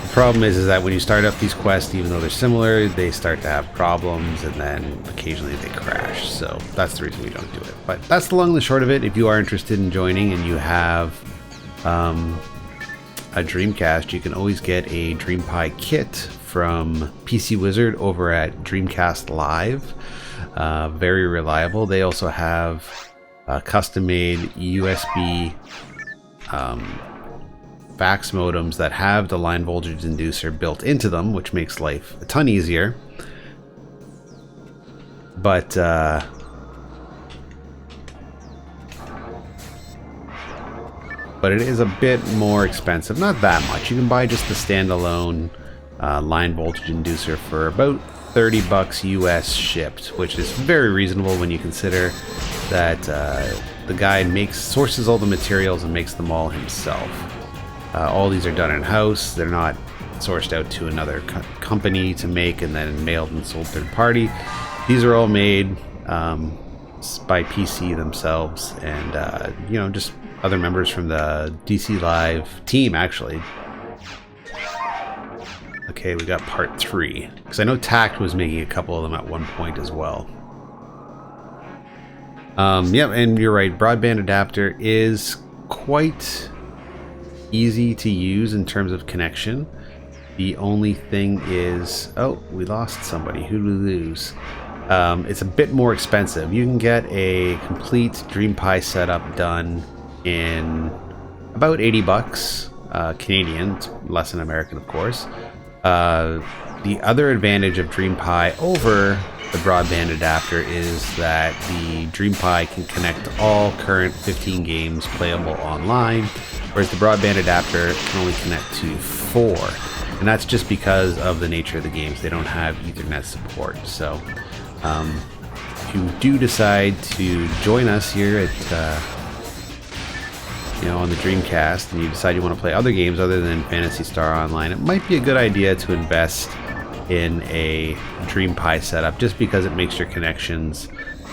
The problem is that when you start up these quests, even though they're similar, they start to have problems, and then occasionally they crash. So that's the reason we don't do it. But that's the long and the short of it. If you are interested in joining and you have a Dreamcast, you can always get a DreamPi kit from PC Wizard over at Dreamcast Live. Very reliable. They also have custom-made USB fax modems that have the line voltage inducer built into them, which makes life a ton easier. But it is a bit more expensive. Not that much. You can buy just the standalone line voltage inducer for about $30 US shipped, which is very reasonable when you consider that the guy sources all the materials and makes them all himself. All these are done in-house. They're not sourced out to another company to make and then mailed and sold third party. These are all made by PC themselves, and just other members from the DC Live team, actually. Okay, we got part 3, because I know Tact was making a couple of them at one point as well. Yeah, and you're right, broadband adapter is quite easy to use in terms of connection. The only thing is, oh, we lost somebody. Who did we lose? It's a bit more expensive. You can get a complete DreamPi setup done in about $80 Canadian, less than American, of course. The other advantage of DreamPi over the broadband adapter is that the DreamPi can connect to all current 15 games playable online, whereas the broadband adapter can only connect to 4. And that's just because of the nature of the games. They don't have Ethernet support. So if you do decide to join us here at on the Dreamcast, and you decide you want to play other games other than Phantasy Star Online, it might be a good idea to invest in a DreamPi setup, just because it makes your connections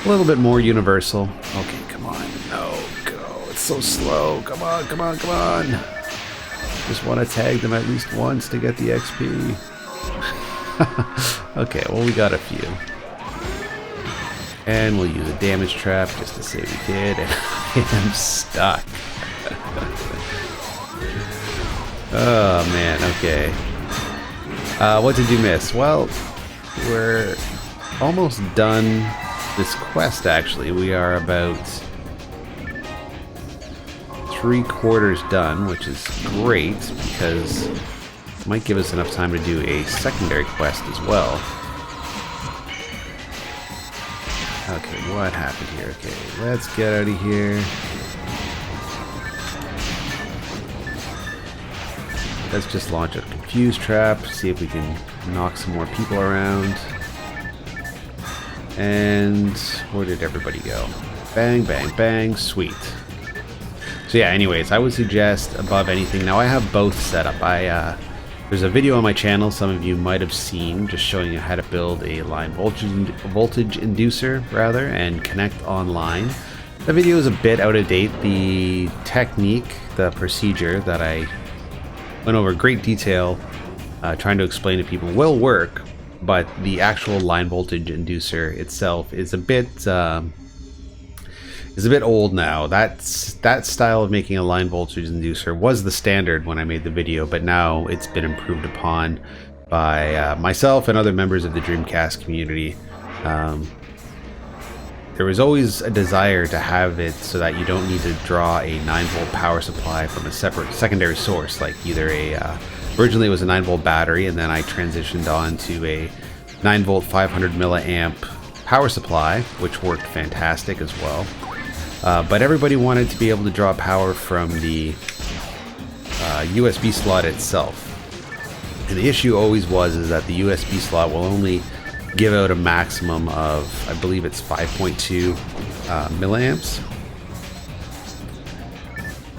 a little bit more universal. Okay, come on. No, go. It's so slow. Come on, come on, come on. Just want to tag them at least once to get the XP. Okay, well, we got a few. And we'll use a damage trap just to say we did, and I am stuck. Oh man, okay. What did you miss? Well, we're almost done this quest, actually. We are about 3/4 done, which is great, because it might give us enough time to do a secondary quest as well. Okay, what happened here? Okay, let's get out of here. Let's just launch a confuse trap, see if we can knock some more people around. And where did everybody go? Bang, bang, bang, sweet. So yeah, anyways, I would suggest above anything, now I have both set up. There's a video on my channel some of you might have seen, just showing you how to build a line voltage inducer, and connect online. The video is a bit out of date. The technique, the procedure that I went over great detail trying to explain to people will work, but the actual line voltage inducer itself is a bit old now. That style of making a line voltage inducer was the standard when I made the video, but now it's been improved upon by myself and other members of the Dreamcast community. There was always a desire to have it so that you don't need to draw a 9-volt power supply from a separate secondary source, like either originally it was a 9-volt battery, and then I transitioned on to a 9-volt 500 milliamp power supply, which worked fantastic as well. But everybody wanted to be able to draw power from the USB slot itself. And the issue always was that the USB slot will only give out a maximum of, I believe it's 5.2 milliamps.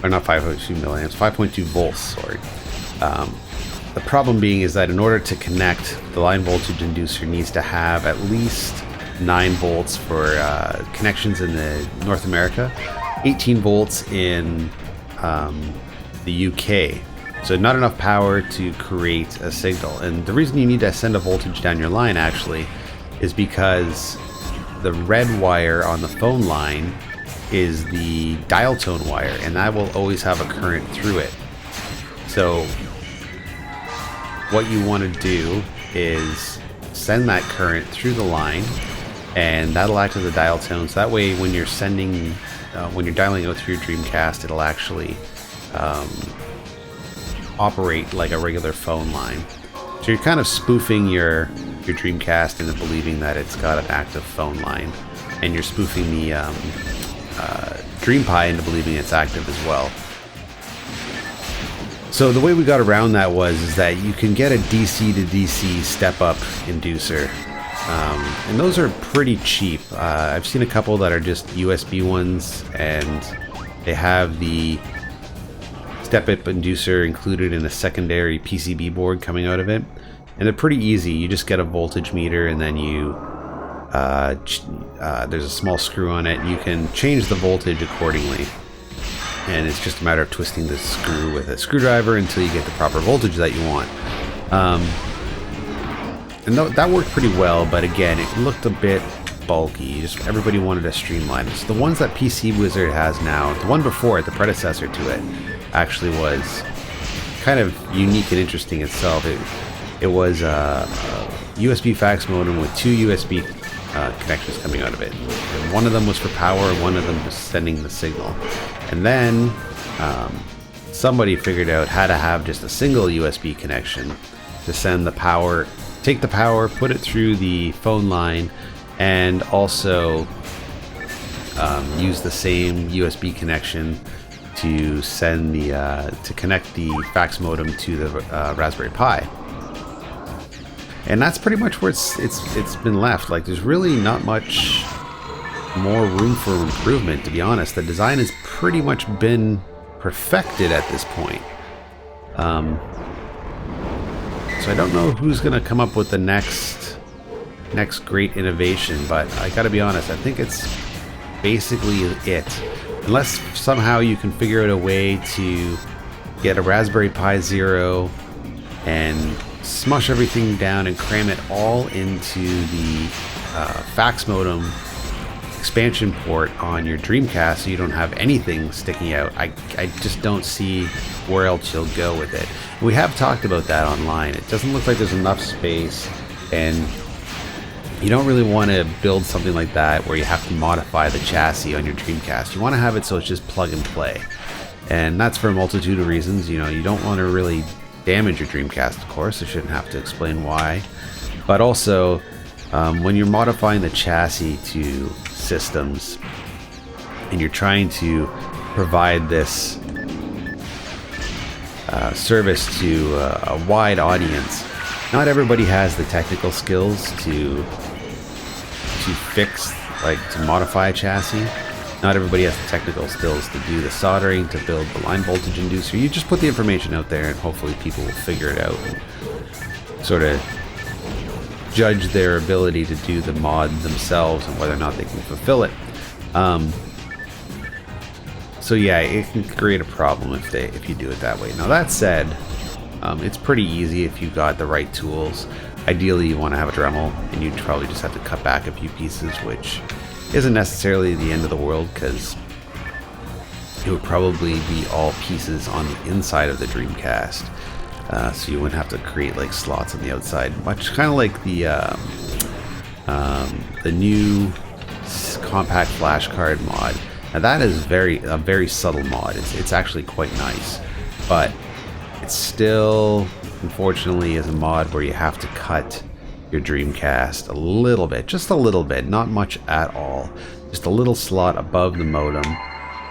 Or not 5.2 milliamps, 5.2 volts, sorry. The problem being is that in order to connect, the line voltage inducer needs to have at least 9 volts for connections in the North America, 18 volts in the UK. So not enough power to create a signal. And the reason you need to send a voltage down your line actually is because the red wire on the phone line is the dial tone wire, and that will always have a current through it. So what you want to do is send that current through the line, and that'll act as a dial tone. So that way when you're sending, when you're dialing out through your Dreamcast, it'll actually operate like a regular phone line. So you're kind of spoofing your Dreamcast into believing that it's got an active phone line, and you're spoofing the DreamPi into believing it's active as well. So the way we got around that is that you can get a DC to DC step-up inducer, and those are pretty cheap. I've seen a couple that are just USB ones, and they have the step-up inducer included in a secondary PCB board coming out of it, and they're pretty easy. You just get a voltage meter, and then you there's a small screw on it. You can change the voltage accordingly, and it's just a matter of twisting the screw with a screwdriver until you get the proper voltage that you want. And that worked pretty well, but again, it looked a bit bulky. Everybody wanted to streamline it. So the ones that PC Wizard has now, the one before it, the predecessor to it, actually was kind of unique and interesting itself. It was a USB fax modem with 2 USB connections coming out of it. And one of them was for power, and one of them was sending the signal. And then somebody figured out how to have just a single USB connection to send the power, take the power, put it through the phone line, and also use the same USB connection to send the to connect the fax modem to the Raspberry Pi. And that's pretty much where it's been left. Like, there's really not much more room for improvement, to be honest. The design has pretty much been perfected at this point. So I don't know who's gonna come up with the next great innovation, but I gotta be honest, I think it's basically it. Unless somehow you can figure out a way to get a Raspberry Pi Zero and smush everything down and cram it all into the fax modem expansion port on your Dreamcast so you don't have anything sticking out. I just don't see where else you'll go with it. We have talked about that online. It doesn't look like there's enough space, and you don't really want to build something like that where you have to modify the chassis on your Dreamcast. You want to have it so it's just plug and play. And that's for a multitude of reasons. You know, you don't want to really damage your Dreamcast, of course. I shouldn't have to explain why. But also, when you're modifying the chassis to systems and you're trying to provide this service to a wide audience, not everybody has the technical skills to fix, like, to modify a chassis. Not everybody has the technical skills to do the soldering, to build the line voltage inducer. You just put the information out there and hopefully people will figure it out and sort of judge their ability to do the mod themselves and whether or not they can fulfill it. So yeah, it can create a problem if you do it that way. Now that said, It's pretty easy if you got the right tools. Ideally, you want to have a Dremel, and you'd probably just have to cut back a few pieces, which isn't necessarily the end of the world, because it would probably be all pieces on the inside of the Dreamcast. So you wouldn't have to create like slots on the outside, much kind of like the new compact flash card mod. Now that is a very subtle mod. It's actually quite nice, but it still, unfortunately, is a mod where you have to cut your Dreamcast a little bit, just a little bit, not much at all, just a little slot above the modem.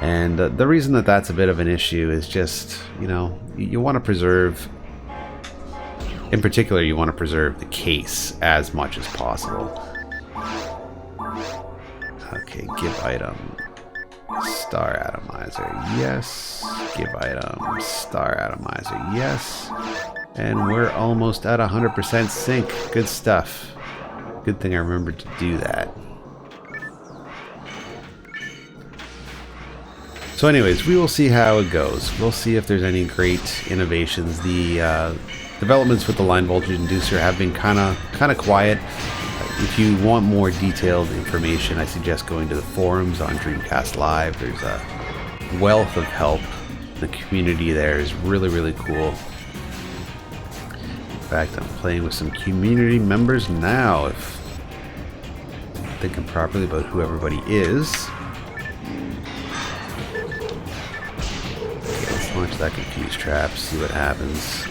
And the reason that that's a bit of an issue is just, you know, you want to preserve, in particular, you want to preserve the case as much as possible. Okay, give item. Star atomizer, yes. Give item, star atomizer, yes. And we're almost at 100% sync. Good stuff. Good thing I remembered to do that. So anyways, we will see how it goes. We'll see if there's any great innovations. The developments with the line voltage inducer have been kind of quiet. If you want more detailed information, I suggest going to the forums on Dreamcast Live. There's a wealth of help. The community there is really, really cool. In fact, I'm playing with some community members now, if I'm thinking properly about who everybody is. Okay, let's launch that confuse trap, see what happens.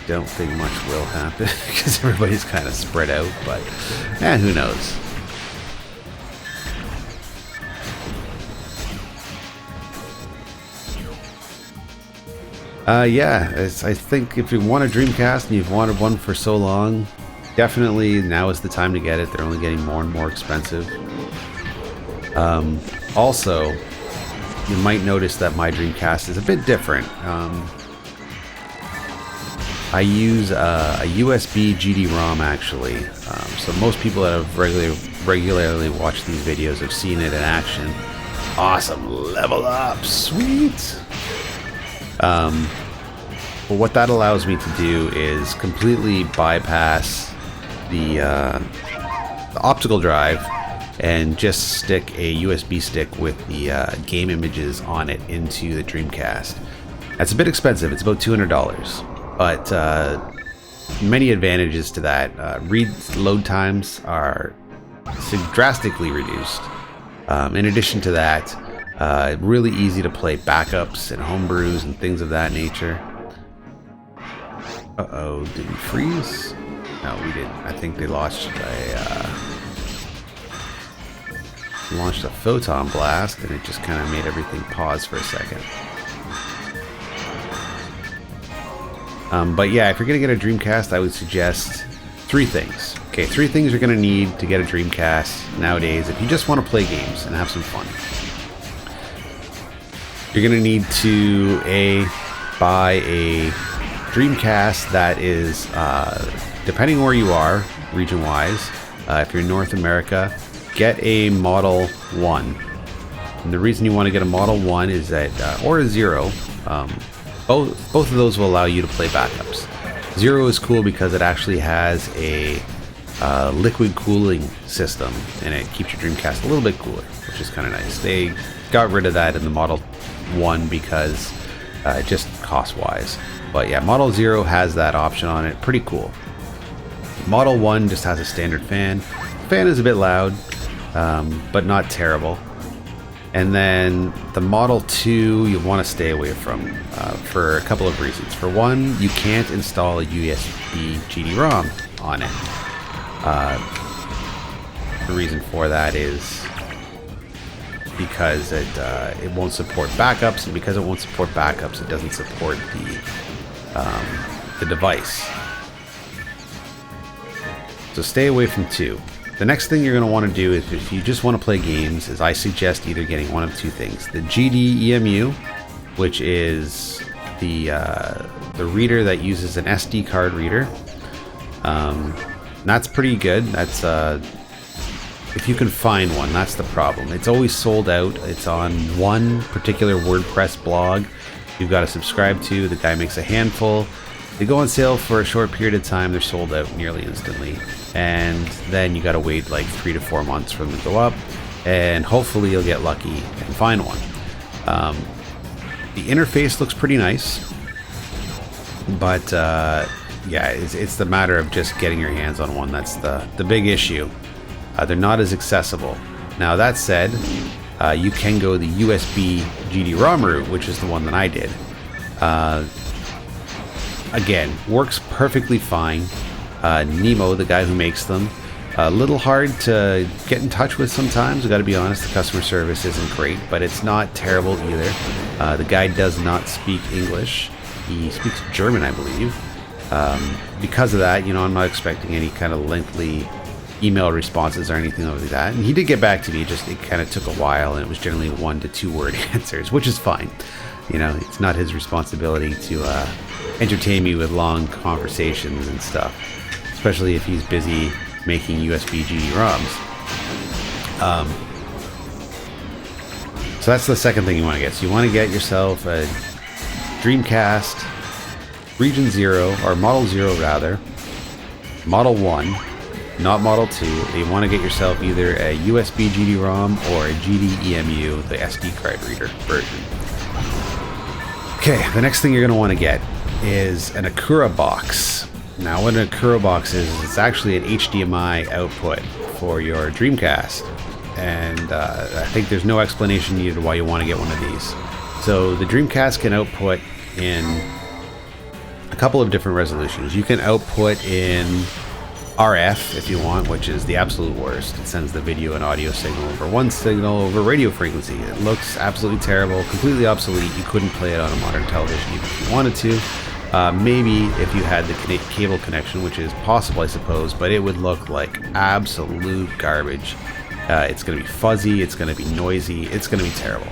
Don't think much will happen because everybody's kind of spread out, but who knows. I think if you want a Dreamcast and you've wanted one for so long, definitely now is the time to get it. They're only getting more and more expensive. Also, you might notice that my Dreamcast is a bit different. I use a USB GD-ROM actually, so most people that have regularly watched these videos have seen it in action. Awesome, level up, sweet! But what that allows me to do is completely bypass the optical drive and just stick a USB stick with the game images on it into the Dreamcast. That's a bit expensive, it's about $200. But many advantages to that. Read load times are drastically reduced. In addition to that, really easy to play backups and homebrews and things of that nature. Uh-oh, did we freeze? No, we didn't. I think they launched a photon blast, and it just kind of made everything pause for a second. But yeah, if you're going to get a Dreamcast, I would suggest 3 things. Okay, 3 things you're going to need to get a Dreamcast nowadays if you just want to play games and have some fun. You're going to need to buy a Dreamcast that is, depending where you are, region-wise, if you're in North America, get a Model 1. And the reason you want to get a Model 1 is that, or a 0, both of those will allow you to play backups. 0 is cool because it actually has a liquid cooling system, and it keeps your Dreamcast a little bit cooler, which is kind of nice. They got rid of that in the Model 1 because just cost-wise. But yeah, Model 0 has that option on it. Pretty cool. Model 1 just has a standard fan. Fan is a bit loud, but not terrible. And then the Model 2 you want to stay away from for a couple of reasons. For one, you can't install a USB GD-ROM on it. The reason for that is because it won't support backups, and because it won't support backups, it doesn't support the device. So stay away from 2. The next thing you're going to want to do is, if you just want to play games, is I suggest either getting one of 2 things. The GD-EMU, which is the reader that uses an SD card reader. That's pretty good. That's if you can find one, that's the problem. It's always sold out. It's on one particular WordPress blog you've got to subscribe to. The guy makes a handful. They go on sale for a short period of time. They're sold out nearly instantly. And then you got to wait like 3 to 4 months for them to go up. And hopefully you'll get lucky and find one. The interface looks pretty nice. But yeah, it's the matter of just getting your hands on one. That's the big issue. They're not as accessible. Now that said, you can go the USB GD-ROM route, which is the one that I did. Again, works perfectly fine. Nemo, the guy who makes them, a little hard to get in touch with sometimes. I got to be honest, the customer service isn't great, but it's not terrible either. The guy does not speak English. He speaks German, I believe. Because of that, you know, I'm not expecting any kind of lengthy email responses or anything like that. And he did get back to me, just it kind of took a while, and it was generally 1 to 2 word answers, which is fine. You know, it's not his responsibility to entertain me with long conversations and stuff, especially if he's busy making USB GD-ROMs. So that's the second thing you want to get. So you want to get yourself a Dreamcast Region 0, or Model 0 rather, Model 1, not Model 2. You want to get yourself either a USB GD-ROM or a GD-EMU, the SD card reader version. Okay, the next thing you're going to want to get is an Akura box. Now what an Akura box is it's actually an HDMI output for your Dreamcast. And I think there's no explanation needed why you want to get one of these. So the Dreamcast can output in a couple of different resolutions. You can output in RF if you want, which is the absolute worst. It sends the video and audio signal over one signal over radio frequency. It looks absolutely terrible, completely obsolete. You couldn't play it on a modern television even if you wanted to. Maybe if you had the cable connection, which is possible, I suppose, but it would look like absolute garbage. It's going to be fuzzy, it's going to be noisy, it's going to be terrible.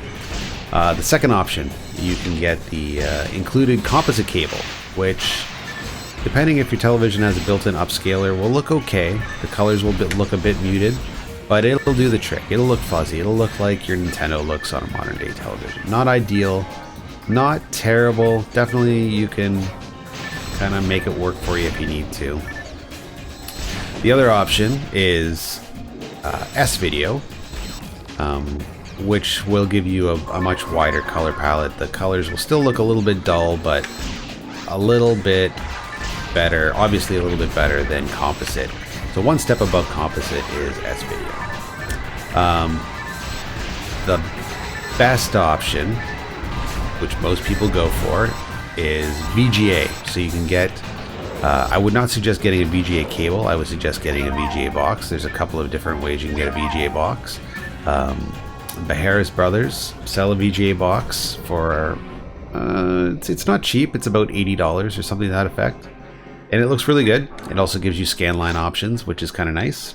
The second option, you can get the included composite cable, which, depending if your television has a built-in upscaler, will look okay. The colors will look a bit muted, but it'll do the trick. It'll look fuzzy. It'll look like your Nintendo looks on a modern-day television. Not ideal, not terrible. Definitely you can kind of make it work for you if you need to. The other option is S-Video, which will give you a much wider color palette. The colors will still look a little bit dull, but a little bit better, obviously a little bit better than composite. So one step above composite is S-Video. The best option, which most people go for, is VGA. So you can get, I would not suggest getting a VGA cable, I would suggest getting a VGA box. There's a couple of different ways you can get a VGA box. Beharris Brothers sell a VGA box for, it's not cheap, it's about $80 or something to that effect. And it looks really good. It also gives you scanline options, which is kind of nice.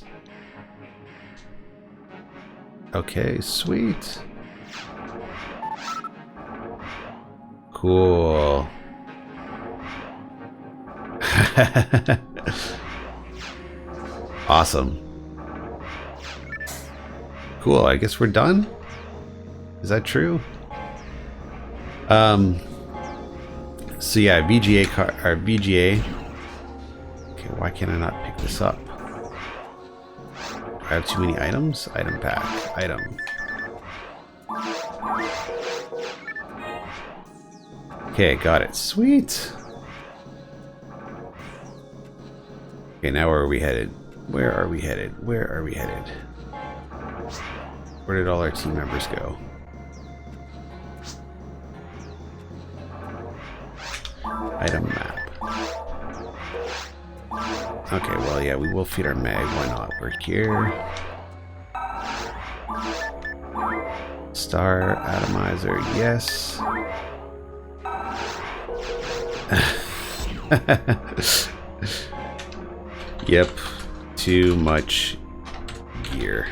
Okay, sweet. Cool. Awesome. Cool, I guess we're done? Is that true? So yeah, VGA. Okay, why can I not pick this up? Do I have too many items? Item pack. Item. Okay, got it. Sweet. Okay, now where are we headed? Where are we headed? Where are we headed? Where did all our team members go? Item map. Okay, well, yeah, we will feed our mag. Why not? We're here. Star atomizer, yes. Yep, too much gear.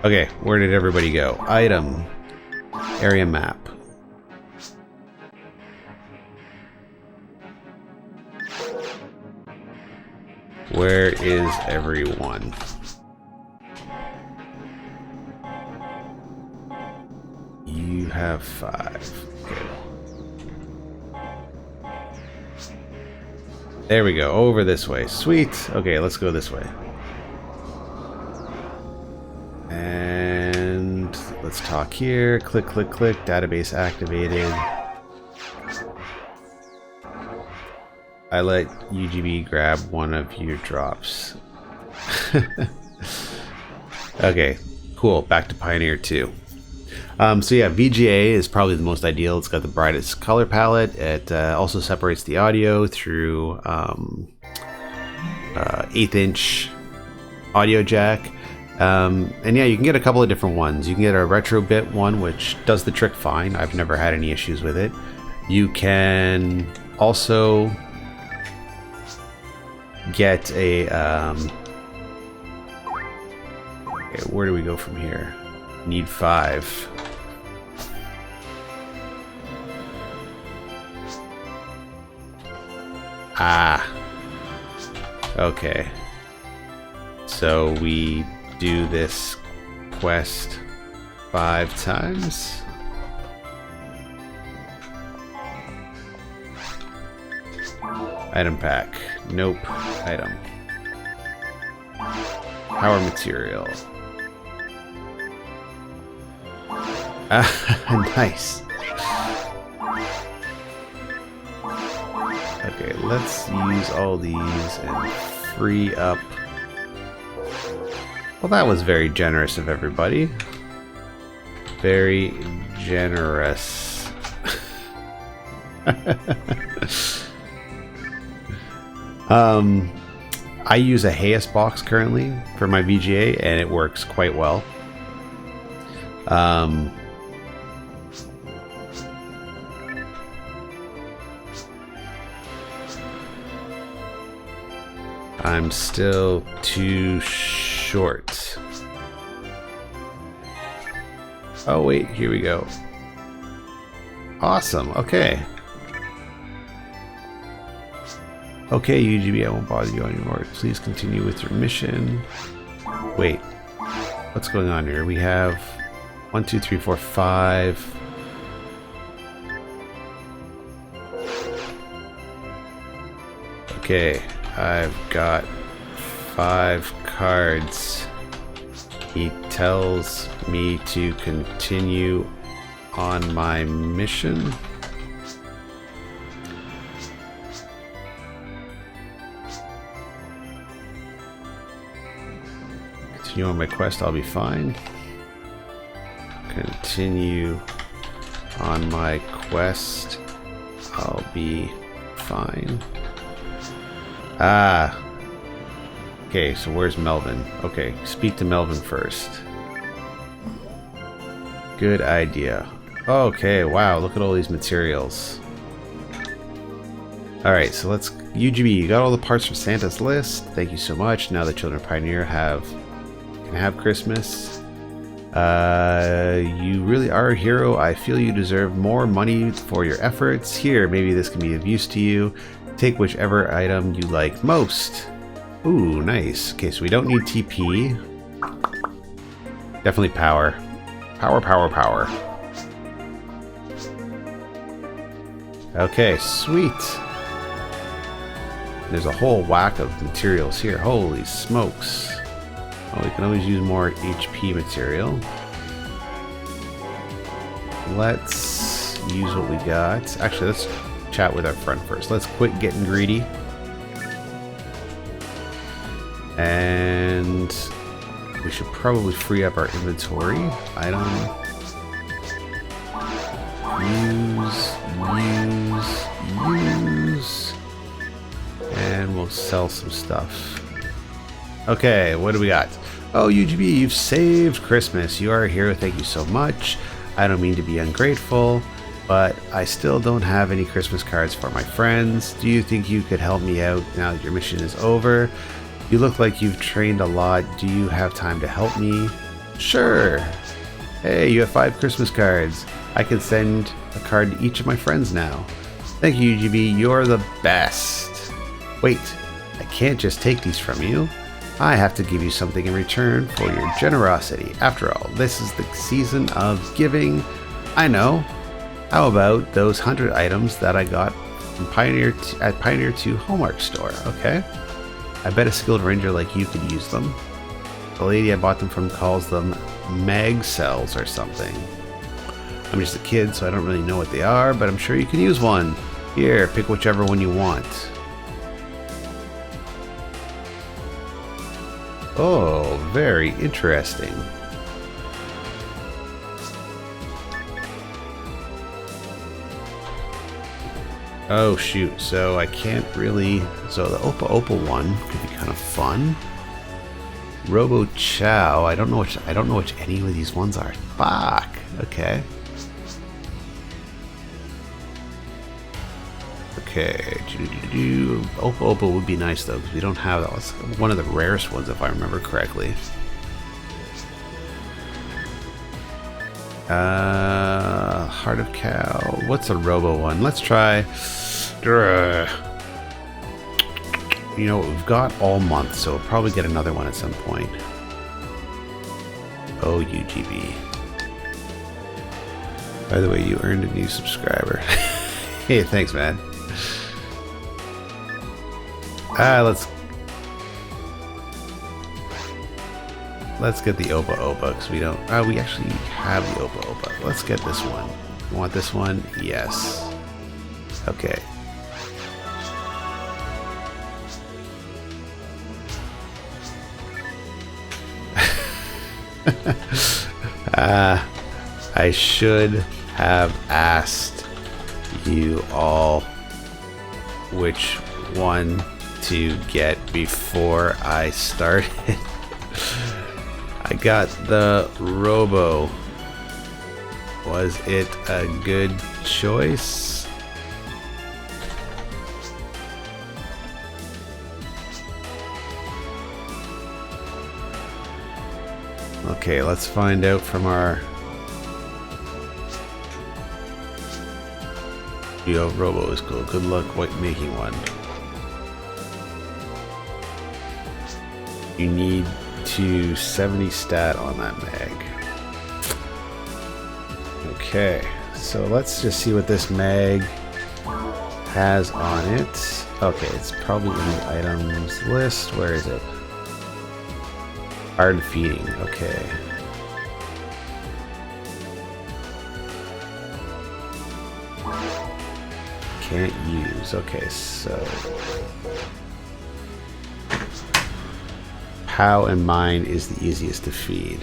Okay, where did everybody go? Item. Area map. Where is everyone? You have 5. Okay. There we go. Over this way. Sweet. Okay, let's go this way. And let's talk here. Click, click, click. Database activated. I let UGB grab one of your drops. Okay, cool. Back to Pioneer 2. So yeah, VGA is probably the most ideal. It's got the brightest color palette. It also separates the audio through 1/8" audio jack. And yeah, you can get a couple of different ones. You can get a retro bit one, which does the trick fine. I've never had any issues with it. You can also get a okay, where do we go from here? Need 5. Okay, so we do this quest 5 times. Item pack. Nope. Item. Power material. Nice. Okay, let's use all these and free up. Well, that was very generous of everybody. Very generous. I use a Hayes box currently for my VGA, and it works quite well. I'm still too short. Oh wait, here we go. Awesome, okay. Okay, UGB, I won't bother you anymore. Please continue with your mission. Wait, what's going on here? We have 1, 2, 3, 4, 5. Okay, I've got 5 cards. He tells me to continue on my mission. Continue on my quest, I'll be fine. Continue on my quest, I'll be fine. Okay, so where's Melvin? Okay, speak to Melvin first. Good idea. Okay, wow, look at all these materials. Alright, so let's... UGB, you got all the parts from Santa's list. Thank you so much. Now the children of Pioneer can have Christmas. You really are a hero. I feel you deserve more money for your efforts. Here, maybe this can be of use to you. Take whichever item you like most. Ooh, nice. Okay, so we don't need TP. Definitely power. Power, power, power. Okay, sweet. There's a whole whack of materials here. Holy smokes. Oh, we can always use more HP material. Let's use what we got. Actually, let's chat with our friend first. Let's quit getting greedy. And we should probably free up our inventory. Item. Use. And we'll sell some stuff. Okay, what do we got? Oh, UGB, you've saved Christmas. You are a hero. Thank you so much. I don't mean to be ungrateful, but I still don't have any Christmas cards for my friends. Do you think you could help me out now that your mission is over? You look like you've trained a lot. Do you have time to help me? Sure. Hey, you have 5 Christmas cards. I can send a card to each of my friends now. Thank you, UGB. You're the best. Wait, I can't just take these from you. I have to give you something in return for your generosity. After all, this is the season of giving. I know. How about those 100 items that I got from Pioneer at Pioneer 2 Hallmark store. Okay. I bet a skilled ranger like you could use them. The lady I bought them from calls them mag cells or something. I'm just a kid, so I don't really know what they are, but I'm sure you can use one. Here, pick whichever one you want. Oh, very interesting. Oh shoot, so I can't really... So the Opa Opa one could be kind of fun. Robo Chow, I don't know which any of these ones are. Fuck. Okay. Okay. Opa Opa would be nice though, because we don't have that. Was one of the rarest ones if I remember correctly. Heart of Cow. What's a Robo one? Let's try. You know, we've got all month, so we'll probably get another one at some point. Oh, UGB. By the way, you earned a new subscriber. Hey, thanks, man. Let's get the Opa Opa, because we don't... we actually have the Opa Opa. Let's get this one. You want this one? Yes. Okay. I should have asked you all which one to get before I started. I got the Robo. Was it a good choice? Okay, let's find out from our... Yo, Robo is cool. Good luck making one. You need 270 stat on that mag. Okay, so let's just see what this mag has on it. Okay, it's probably in the items list. Where is it? Hard feeding. Okay. Can't use. Okay, so Pow and Mine is the easiest to feed.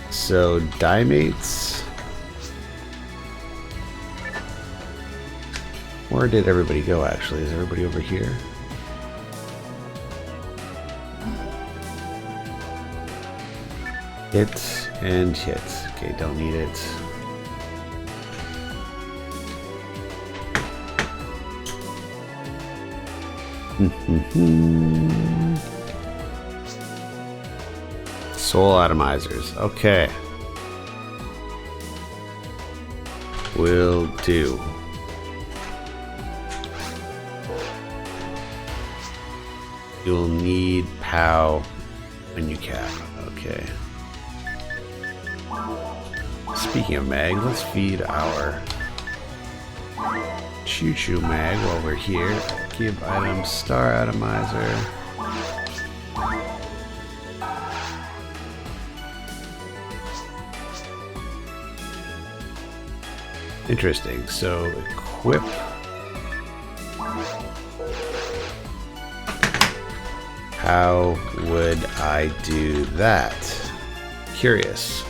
So Dimates. Where did everybody go actually? Is everybody over here? Hit and hit. Okay, don't need it. Soul atomizers. Okay. Will do. You'll need POW when you cap. Okay. Speaking of mag, let's feed our Choo Choo mag while we're here. Give item Star Atomizer. Interesting. So equip. How would I do that? Curious.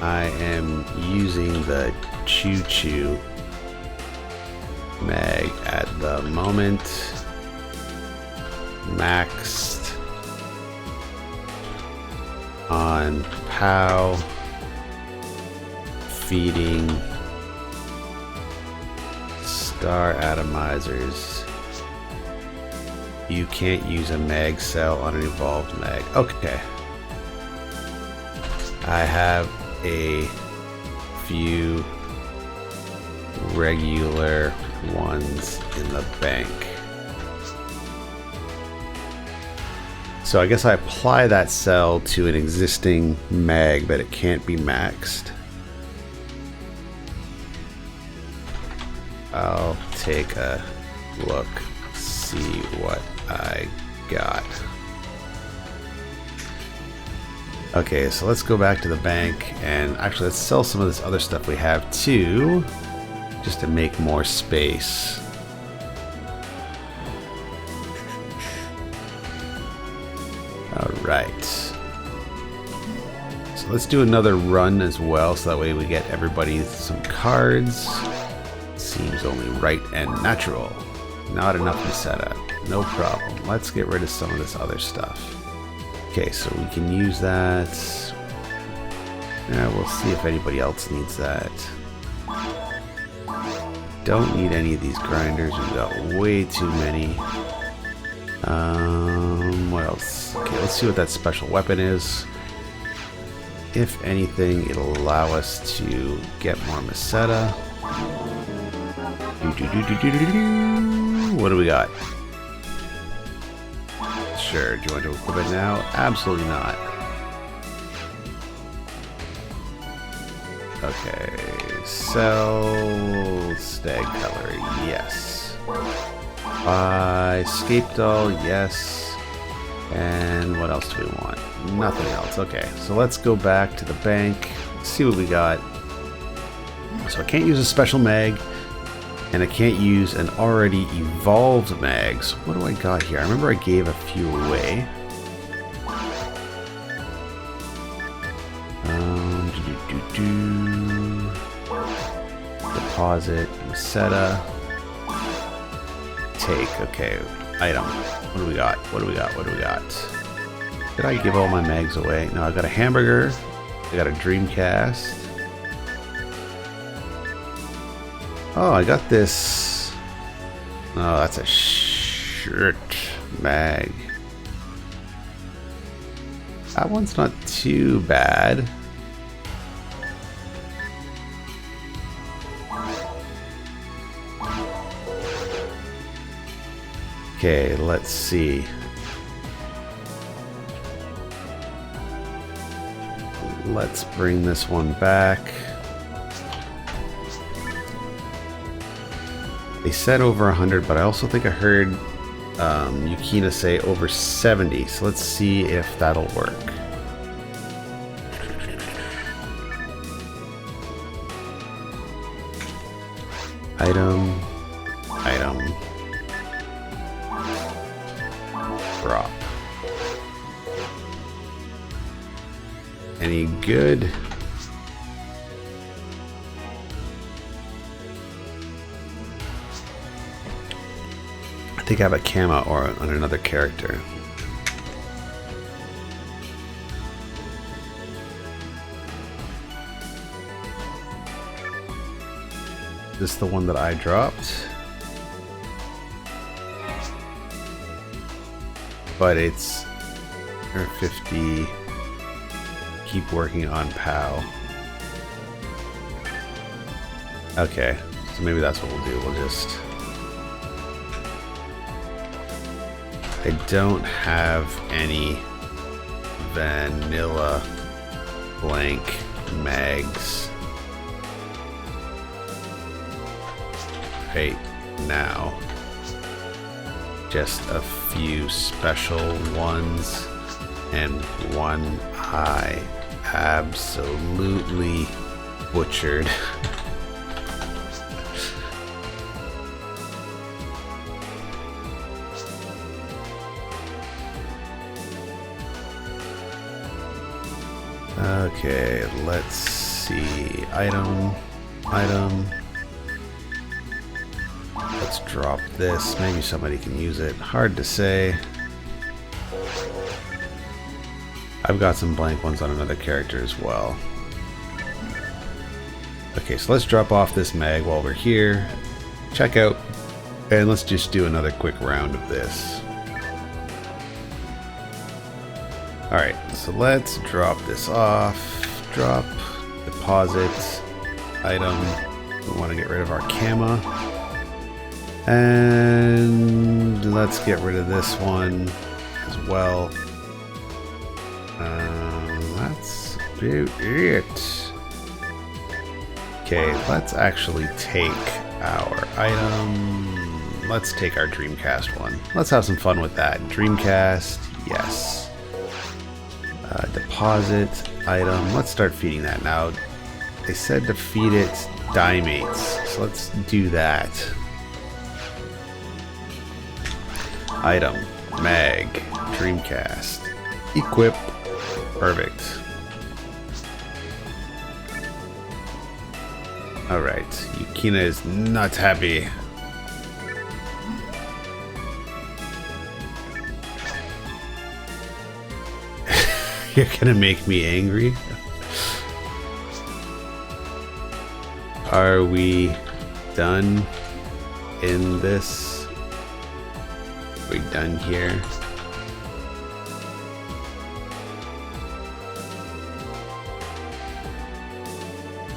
I am using the Choo Choo mag at the moment. Maxed on POW. Feeding Star Atomizers. You can't use a mag cell on an evolved mag. Okay. I have a few regular ones in the bank. So I guess I apply that cell to an existing mag, but it can't be maxed. I'll take a look, see what I got. Okay, so let's go back to the bank and actually let's sell some of this other stuff we have too, just to make more space. Alright. So let's do another run as well, so that way we get everybody some cards. Seems only right and natural. Not enough to set up. No problem. Let's get rid of some of this other stuff. Okay, so we can use that. Yeah, we'll see if anybody else needs that. Don't need any of these grinders. We've got way too many. What else? Okay, let's see what that special weapon is. If anything, it'll allow us to get more Meseta. What do we got? Sure, do you want to equip it now? Absolutely not. Okay, sell stag color, yes. Buy escape doll, yes. And what else do we want? Nothing else. Okay, so let's go back to the bank, see what we got. So I can't use a special mag, and I can't use an already evolved mag. So what do I got here? I remember I gave a few away. Deposit, Meseta. Take, okay. Item. What do we got? What do we got? What do we got? Did I give all my mags away? No, I got a hamburger. I got a Dreamcast. Oh, I got this. Oh, that's a shirt mag. That one's not too bad. Okay, let's see. Let's bring this one back. They said over 100, but I also think I heard Yukina say over 70. So let's see if that'll work. Item. Item. Drop. Any good? I think I have a camo or on another character. Is this the one that I dropped? But it's 50. Keep working on POW. Okay, so maybe that's what we'll do. We'll just... I don't have any vanilla blank mags right now. Just a few special ones and one I absolutely butchered. Okay, let's see. Item. Let's drop this. Maybe somebody can use it. Hard to say. I've got some blank ones on another character as well. Okay, so let's drop off this mag while we're here. Check out. And let's just do another quick round of this. Alright, so let's drop this off. Drop, deposit, item. We want to get rid of our camo. And let's get rid of this one as well. That's about it. Okay, let's actually take our item. Let's take our Dreamcast one. Let's have some fun with that. Dreamcast, yes. Deposit item. Let's start feeding that now. They said to feed it Dimates, so let's do that. Item, mag, Dreamcast, equip, perfect. Alright, Yukina is not happy. You're gonna make me angry? Are we done in this? Are we done here?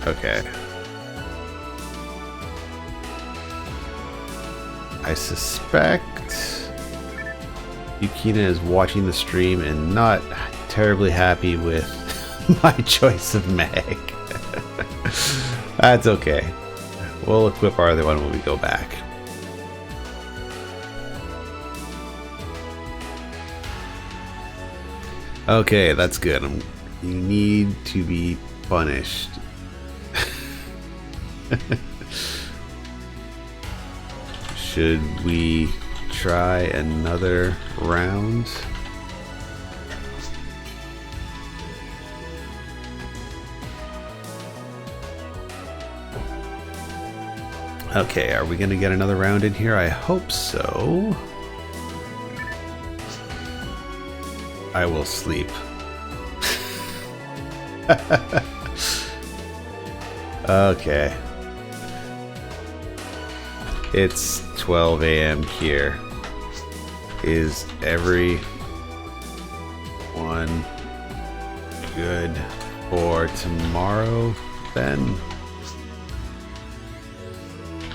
Okay. I suspect Yukina is watching the stream and not terribly happy with my choice of mag. That's okay. We'll equip our other one when we go back. Okay, that's good. You need to be punished. Should we try another round? Okay, are we gonna get another round in here? I hope so. I will sleep. Okay. It's 12 a.m. here. Is everyone good for tomorrow then?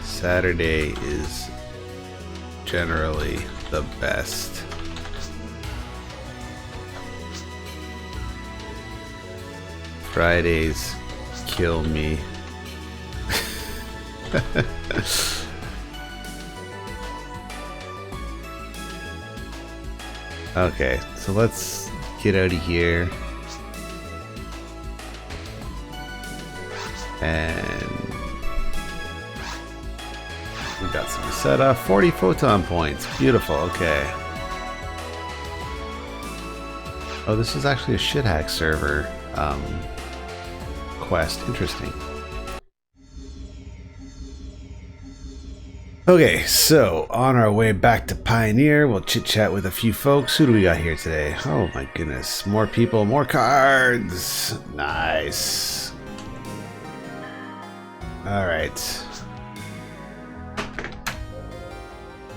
Saturday is generally the best. Fridays kill me. Okay, so let's get out of here. And we got some set up. 40 photon points. Beautiful, okay. Oh, this is actually a shithack server quest. Interesting. Okay, so on our way back to Pioneer, we'll chit chat with a few folks. Who do we got here today? Oh my goodness, more people, more cards. Nice. All right.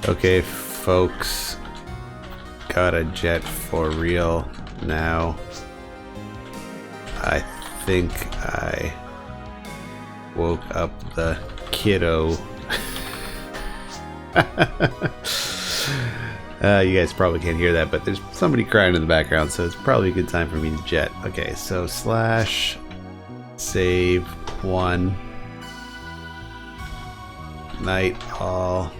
Okay, folks, got a jet for real now. I think I woke up the kiddo. You guys probably can't hear that, but there's somebody crying in the background, so it's probably a good time for me to jet. Okay, so slash save 1 night all.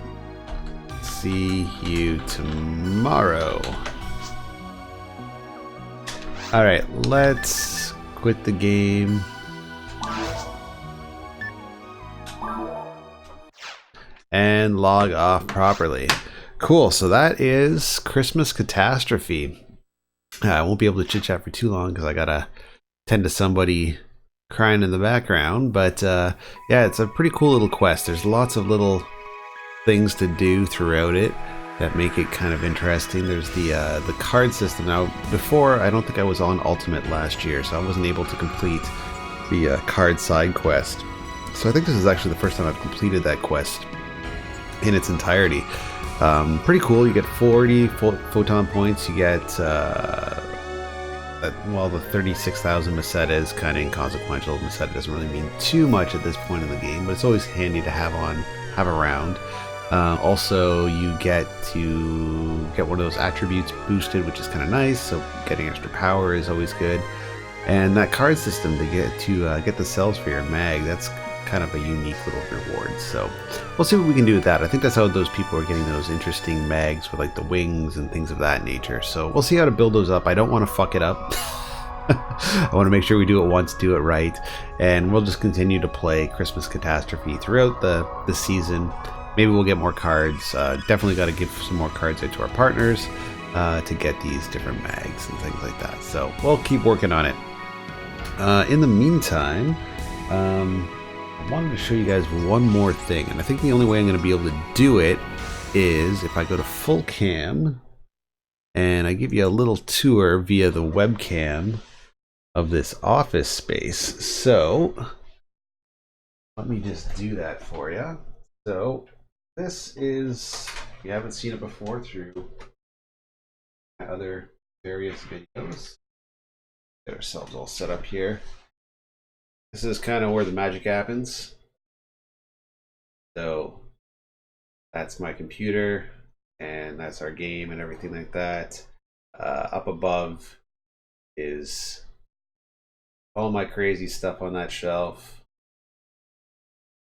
See you tomorrow. Alright, let's quit the game. And log off properly. Cool, so that is Christmas Catastrophe. I won't be able to chit chat for too long because I gotta tend to somebody crying in the background, but yeah, it's a pretty cool little quest. There's lots of little things to do throughout it that make it kind of interesting. There's the card system. Now, before, I don't think I was on Ultimate last year, so I wasn't able to complete the card side quest. So I think this is actually the first time I've completed that quest in its entirety. Pretty cool. You get 40 photon points. You get well, the 36,000 Meseta is kind of inconsequential. Meseta doesn't really mean too much at this point in the game, but it's always handy to have around. Also, you get to get one of those attributes boosted, which is kind of nice. So getting extra power is always good. And that card system to get the cells for your mag, that's kind of a unique little reward. So we'll see what we can do with that. I think that's how those people are getting those interesting mags with like the wings and things of that nature. So we'll see how to build those up. I don't want to fuck it up. I want to make sure we do it once, do it right, and we'll just continue to play Christmas Catastrophe throughout the season. Maybe we'll get more cards. Definitely got to give some more cards out to our partners to get these different mags and things like that. So we'll keep working on it. In the meantime, I wanted to show you guys one more thing, and I think the only way I'm going to be able to do it is if I go to full cam and I give you a little tour via the webcam of this office space. So let me just do that for you. So this is, if you haven't seen it before through my other various videos, get ourselves all set up here. This is kind of where the magic happens. So that's my computer, and that's our game and everything like that. Up above is all my crazy stuff on that shelf.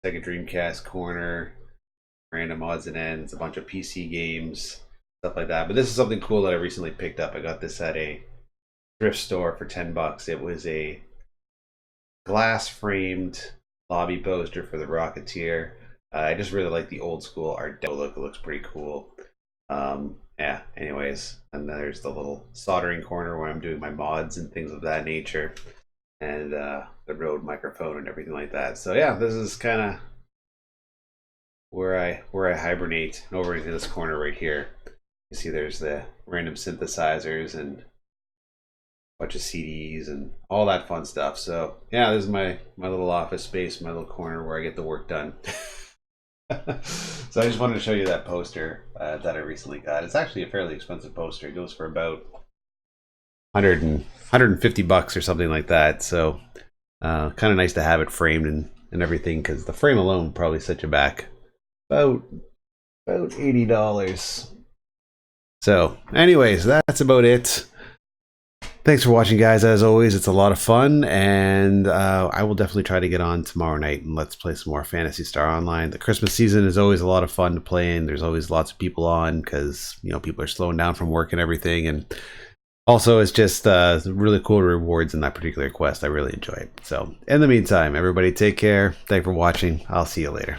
Sega Dreamcast corner, random odds and ends, a bunch of PC games, stuff like that. But this is something cool that I recently picked up. I got this at a thrift store for 10 bucks. It was a glass framed lobby poster for the Rocketeer. I just really like the old school art deco look. It looks pretty cool. Yeah, anyways, and there's the little soldering corner where I'm doing my mods and things of that nature, and the Rode microphone and everything like that. So yeah, this is kind of where I hibernate. Over into this corner right here, you see there's the random synthesizers and bunch of CDs and all that fun stuff. So yeah, this is my little office space, my little corner where I get the work done. So I just wanted to show you that poster that I recently got. It's actually a fairly expensive poster. It goes for about 150 bucks or something like that. So kind of nice to have it framed and everything, because the frame alone probably set you back about $80. So anyways, that's about it. Thanks for watching, guys. As always, it's a lot of fun, and I will definitely try to get on tomorrow night and let's play some more Phantasy Star Online. The Christmas season is always a lot of fun to play in. There's always lots of people on because, you know, people are slowing down from work and everything, and also it's just really cool rewards in that particular quest. I really enjoy it. So in the meantime, everybody take care. Thanks for watching. I'll see you later.